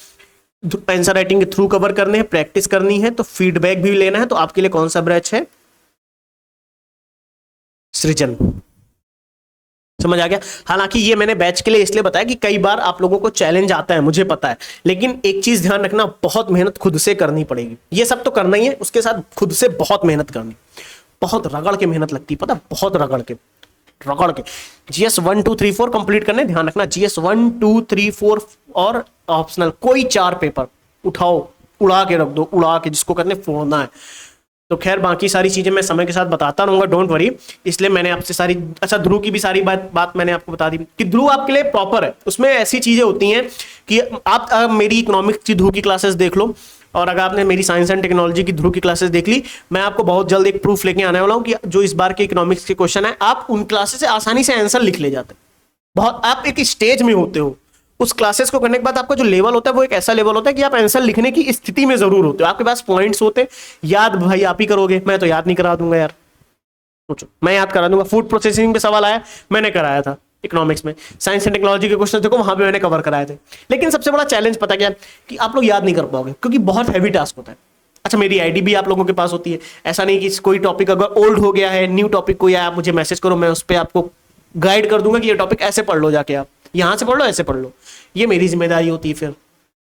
आंसर राइटिंग के थ्रू कवर करने हैं, प्रैक्टिस करनी है, तो फीडबैक भी लेना है। तो आपके लिए कौन सा बैच है? सृजन। समझ आ गया? हालांकि ये मैंने बैच के लिए इसलिए बताया कि कई बार आप लोगों को चैलेंज आता है, मुझे पता है, लेकिन एक चीज ध्यान रखना, बहुत मेहनत खुद से करनी पड़ेगी। ये सब तो करना ही है, उसके साथ खुद से बहुत मेहनत करनी, बहुत रगड़ के मेहनत लगती है, पता, बहुत रगड़ के GS 1 2 3 4 कंप्लीट करने। ध्यान रखना, GS 1 2 3 4 और ऑप्शनल कोई 4 पेपर उठाओ, उड़ा के रख दो, उड़ा के, जिसको करने फोड़ना है। तो खैर बाकी सारी चीजें मैं समय के साथ बताता रहूंगा, डोंट वरी। इसलिए मैंने आपसे सारी, अच्छा ध्रुव की भी सारी बात मैंने आपको बता दी कि ध्रुव आपके लिए प्रॉपर है। उसमें ऐसी चीजें होती हैं कि आप मेरी इकोनॉमिक्स की ध्रुव की क्लासेस देख लो, और अगर आपने मेरी साइंस एंड टेक्नोलॉजी की ध्रुव की क्लासेस देख ली, मैं आपको बहुत जल्द एक प्रूफ लेके आने वाला हूं कि जो इस बार के इकोनॉमिक्स के क्वेश्चन है, आप उन क्लासेस से आसानी से आंसर लिख ले जाते हैं। बहुत आप एक स्टेज में होते हो, उस क्लासेस को करने के बाद आपका जो लेवल होता है वो एक ऐसा लेवल होता है कि आप आंसर लिखने की स्थिति में जरूर होते हो, आपके पास पॉइंट्स होते हैं। याद भाई आप ही करोगे, मैं तो याद नहीं करा दूंगा यार। सोचो, मैं याद करा दूंगा। फूड प्रोसेसिंग पे सवाल आया, मैंने कराया था इकोनॉमिक्स में। साइंस एंड टेक्नोलॉजी के क्वेश्चन देखो, वहां पे मैंने कवर कराए थे। लेकिन सबसे बड़ा चैलेंज पता क्या, कि आप लोग याद नहीं कर पाओगे, क्योंकि बहुत हैवी टास्क होता है। अच्छा, मेरी आईडी भी आप लोगों के पास होती है, ऐसा नहीं कि कोई टॉपिक अगर ओल्ड हो गया है, न्यू टॉपिक कोई आया, आप मुझे मैसेज करो, मैं उस पर आपको गाइड कर दूंगा कि ये टॉपिक ऐसे पढ़ लो, जाके आप यहां से पढ़ लो, ऐसे पढ़ लो। ये मेरी जिम्मेदारी होती है, फिर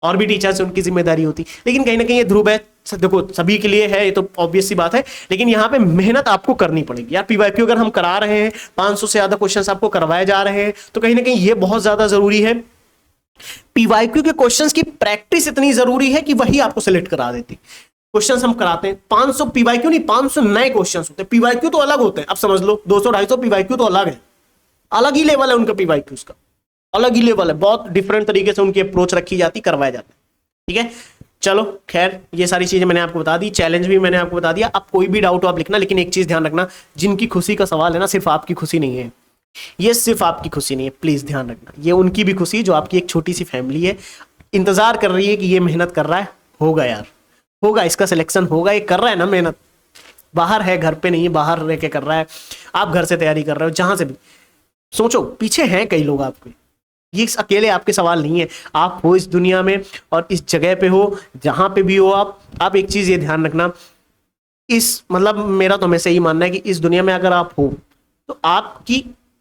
और भी टीचर्स उनकी जिम्मेदारी होती। लेकिन कहीं ना कहीं ये ध्रुव है, देखो सभी के लिए है, ये तो ऑब्वियस सी बात है, लेकिन यहाँ पे मेहनत आपको करनी पड़ेगी यार। पीवाईक्यू अगर हम करा रहे हैं, 500 से ज्यादा क्वेश्चंस आपको करवाए जा रहे हैं, तो कहीं ना कहीं ये बहुत ज्यादा जरूरी है। पीवाईक्यू के क्वेश्चंस की प्रैक्टिस इतनी जरूरी है कि वही आपको सिलेक्ट करा देती। क्वेश्चंस हम कराते हैं 500 पीवाईक्यू नहीं, 500 नए क्वेश्चंस होते हैं। पीवाईक्यू तो अलग होते हैं, अब समझ लो 200-250 पीवाईक्यू तो अलग है, अलग ही लेवल है उनका। पीवाईक्यूज का अलग ही लेवल है, बहुत डिफरेंट तरीके से उनकी अप्रोच रखी जाती, करवाए जाते हैं। ठीक है, चलो खैर ये सारी चीजें मैंने आपको बता दी, चैलेंज भी मैंने आपको बता दिया। अब कोई भी डाउट हो आप लिखना, लेकिन एक चीज ध्यान रखना, जिनकी खुशी का सवाल है ना, सिर्फ आपकी खुशी नहीं है, ये सिर्फ आपकी खुशी नहीं है, प्लीज ध्यान रखना। ये उनकी भी खुशी, जो आपकी एक छोटी सी फैमिली है, इंतजार कर रही है कि ये मेहनत कर रहा है, होगा यार, होगा, इसका सिलेक्शन होगा, ये कर रहा है ना मेहनत, बाहर है, घर पे नहीं है, बाहर रह के कर रहा है, आप घर से तैयारी कर रहे हो, जहां से भी सोचो, पीछे हैं कई लोग आपके, ये अकेले आपके सवाल नहीं है। आप हो इस दुनिया में और इस जगह पे हो, जहां पे भी हो आप एक चीज ये ध्यान रखना, इस मतलब मेरा तो हमेशा यही मानना है कि इस दुनिया में अगर आप हो, तो आपकी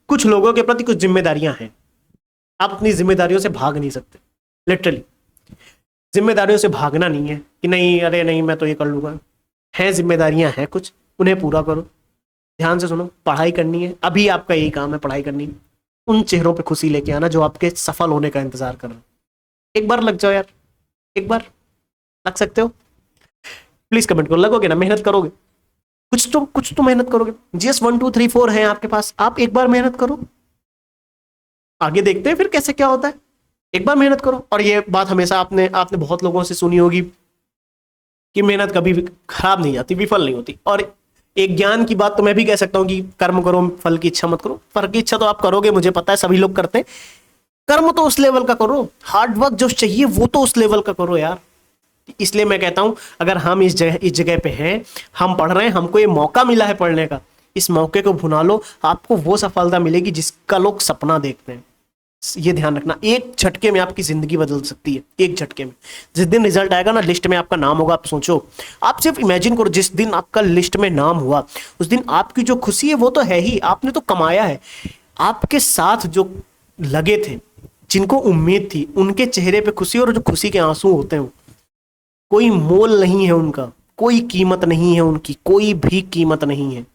कुछ लोगों के प्रति कुछ जिम्मेदारियां हैं। आप अपनी जिम्मेदारियों से भाग नहीं सकते, लिटरली जिम्मेदारियों से भागना नहीं है कि नहीं, अरे नहीं मैं तो ये कर लूंगा। हैं जिम्मेदारियां हैं कुछ, उन्हें पूरा करो। ध्यान से सुनो, पढ़ाई करनी है, अभी आपका यही काम है, पढ़ाई करनी। उन चेहरों पे खुशी लेके आना जो आपके सफल होने का इंतजार कर रहे हैं। एक बार लग जाओ यार, एक बार लग सकते हो, प्लीज कमेंट करो, लगोगे ना, मेहनत करोगे, कुछ तो मेहनत करोगे। GS 1 2 3 4 है आपके पास, आप एक बार मेहनत करो, आगे देखते हैं फिर कैसे क्या होता है। एक बार मेहनत करो। और ये बात हमेशा आपने बहुत लोगों से सुनी होगी कि मेहनत कभी भी खराब नहीं जाती, विफल नहीं होती। और एक ज्ञान की बात तो मैं भी कह सकता हूं कि कर्म करो, फल की इच्छा मत करो। फल की इच्छा तो आप करोगे, मुझे पता है सभी लोग करते हैं। कर्म तो उस लेवल का करो, हार्ड वर्क जो चाहिए वो तो उस लेवल का करो यार। इसलिए मैं कहता हूं, अगर हम इस जगह पे हैं, हम पढ़ रहे हैं, हमको ये मौका मिला है पढ़ने का, इस मौके को भुना लो, आपको वो सफलता मिलेगी जिसका लोग सपना देखते हैं। ये ध्यान रखना, एक झटके में आपकी जिंदगी बदल सकती है, एक झटके में। जिस दिन रिजल्ट आएगा ना, लिस्ट में आपका नाम होगा, आप सोचो, आप सिर्फ इमेजिन करो, जिस दिन आपका लिस्ट में नाम हुआ, उस दिन आपकी जो खुशी है वो तो है ही, आपने तो कमाया है। आपके साथ जो लगे थे, जिनको उम्मीद थी, उनके चेहरे पे खुशी, और जो खुशी के आंसू होते हैं, कोई मोल नहीं है उनका, कोई कीमत नहीं है उनकी, कोई भी कीमत नहीं है।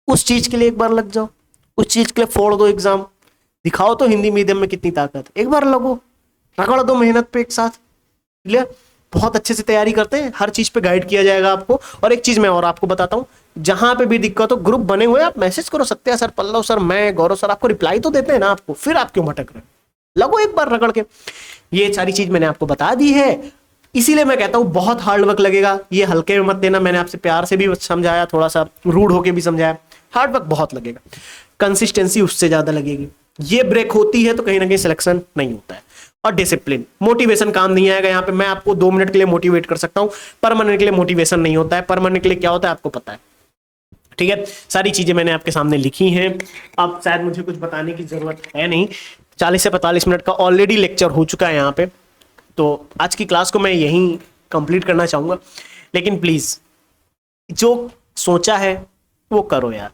उस चीज के लिए एक बार लग जाओ, उस चीज के लिए फोड़ दो एग्जाम, दिखाओ तो हिंदी मीडियम में कितनी ताकत है। एक बार लगो, रगड़ दो मेहनत पे एक साथ, क्लियर। बहुत अच्छे से तैयारी करते हैं, हर चीज पे गाइड किया जाएगा आपको। और एक चीज मैं और आपको बताता हूँ, जहां पे भी दिक्कत हो, ग्रुप बने हुए, आप मैसेज करो, सत्या सर, पल्लव सर, मैं, गौरव सर, आपको रिप्लाई तो देते हैं ना आपको, फिर आप क्यों भटक रहे हैं? लगो एक बार रगड़ के। ये सारी चीज मैंने आपको बता दी है। इसीलिए मैं कहता हूं बहुत हार्ड वर्क लगेगा, ये हल्के में मत देना। मैंने आपसे प्यार से भी समझाया, थोड़ा सा रूड होके भी समझाया, हार्ड वर्क बहुत लगेगा, कंसिस्टेंसी उससे ज्यादा लगेगी। ये ब्रेक होती है तो कहीं ना कहीं सिलेक्शन नहीं होता है। और डिसिप्लिन, मोटिवेशन काम नहीं आएगा यहाँ पे। मैं आपको 2 मिनट के लिए मोटिवेट कर सकता हूं, परमानेंट के लिए मोटिवेशन नहीं होता है। परमानेंट के लिए क्या होता है आपको पता है, ठीक है। सारी चीजें मैंने आपके सामने लिखी हैं, अब शायद मुझे कुछ बताने की जरूरत है नहीं। 40 से 45 मिनट का ऑलरेडी लेक्चर हो चुका है यहाँ पे, तो आज की क्लास को मैं यहीं कंप्लीट करना चाहूंगा। लेकिन प्लीज जो सोचा है वो करो यार,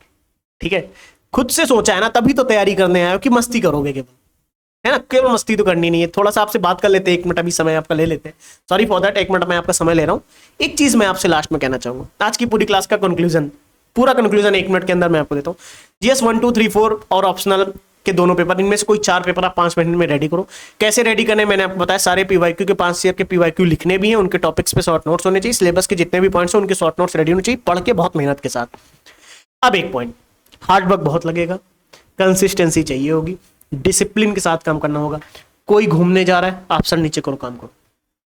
ठीक है। खुद से सोचा है ना, तभी तो तैयारी करने आए हो कि मस्ती करोगे केवल, है ना। केवल मस्ती तो करनी नहीं है। थोड़ा सा आपसे बात कर लेते हैं, 1 मिनट अभी समय आपका ले लेते हैं। सॉरी फॉर दैट, 1 मिनट मैं आपका समय ले रहा हूँ। एक चीज मैं आपसे लास्ट में कहना चाहूंगा, आज की पूरी क्लास का कंक्लूजन, पूरा कंक्लूजन 1 मिनट के अंदर मैं आपको देता हूँ। जीएस 1 2 3 4 और ऑप्शनल के दोनों पेपर, इनमें से कोई 4 पेपर आप 5 मिनट में रेडी करो। कैसे रेडी करने मैंने आपको बताया, सारे पीवाईक्यू के 5 ईयर के पीवाईक्यू लिखने भी हैं, उनके टॉपिक्स पे शॉर्ट नोट्स होने चाहिए, सिलेबस के जितने भी पॉइंट्स हैं उनके शॉर्ट नोट्स रेडी होने चाहिए, पढ़ के बहुत मेहनत के साथ। अब एक पॉइंट, हार्ड वर्क बहुत लगेगा, कंसिस्टेंसी चाहिए होगी, डिसिप्लिन के साथ काम करना होगा। कोई घूमने जा रहा है, आप सर नीचे करो काम करो।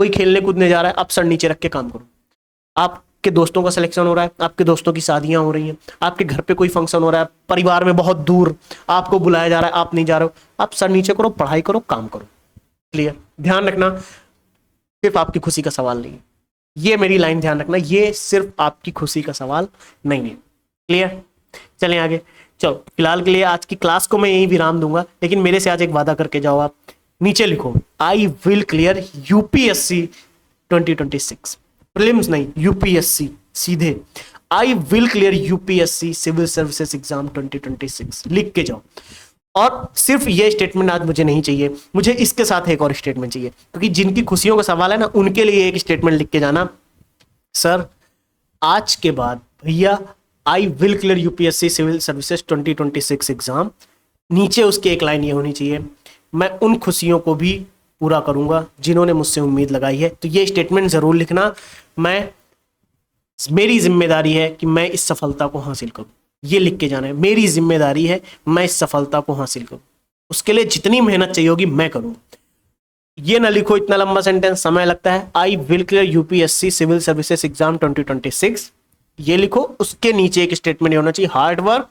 कोई खेलने कूदने जा रहा है, आप सर नीचे रख के काम करो। आपके दोस्तों का सिलेक्शन हो रहा है, आपके दोस्तों की शादियां हो रही हैं, आपके घर पे कोई फंक्शन हो रहा है, परिवार में बहुत दूर आपको बुलाया जा रहा है, आप नहीं जा रहे हो, आप सर नीचे करो, पढ़ाई करो, काम करो। क्लियर? ध्यान रखना, सिर्फ आपकी खुशी का सवाल नहीं है, ये मेरी लाइन ध्यान रखना, ये सिर्फ आपकी खुशी का सवाल नहीं है। क्लियर? चलें आगे। चलो फिलहाल के लिए आज की क्लास को मैं यही विराम दूंगा, लेकिन मेरे से आज एक वादा करके जाओ। आप नीचे लिखो, I will clear UPSC 2026। Prelims नहीं, यूपीएससी सीधे, I will clear UPSC civil services exam 2026 लिख के जाओ। और सिर्फ ये स्टेटमेंट आज मुझे नहीं चाहिए, मुझे इसके साथ एक और स्टेटमेंट चाहिए, क्योंकि जिनकी खुशियों का सवाल है ना, उनके लिए एक स्टेटमेंट लिख के जाना, सर आज के बाद भैया I will clear UPSC civil services 2026 exam. नीचे उसकी एक लाइन ये होनी चाहिए, मैं उन खुशियों को भी पूरा करूंगा जिन्होंने मुझसे उम्मीद लगाई है। तो ये स्टेटमेंट जरूर लिखना, मेरी जिम्मेदारी है कि मैं इस सफलता को हासिल करूं। ये लिख के जाना है, मेरी जिम्मेदारी है मैं इस सफलता को हासिल करूं, उसके लिए जितनी मेहनत चाहिए होगी मैं करूंगा। ये ना लिखो इतना लंबा सेंटेंस, समय लगता है। I will clear UPSC civil services exam 2026, ये लिखो। उसके नीचे एक स्टेटमेंट होना चाहिए, hard work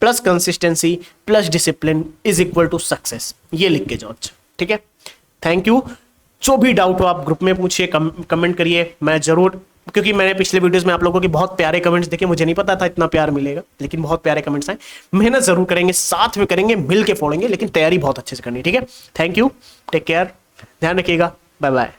plus consistency plus discipline is equal to success. ये लिख के जाओ, ठीक है। Thank you. जो भी डाउट हो आप ग्रुप में पूछिए, कमेंट करिए, मैं जरूर, क्योंकि मैंने पिछले वीडियोस में आप लोगों के बहुत प्यारे कमेंट्स देखे, मुझे नहीं पता था इतना प्यार मिलेगा, लेकिन बहुत प्यारे कमेंट्स आए। मेहनत जरूर करेंगे, साथ में करेंगे, मिल के फोड़ेंगे, लेकिन तैयारी बहुत अच्छे से करनी, ठीक है। थैंक यू, टेक केयर, ध्यान रखिएगा, बाय बाय।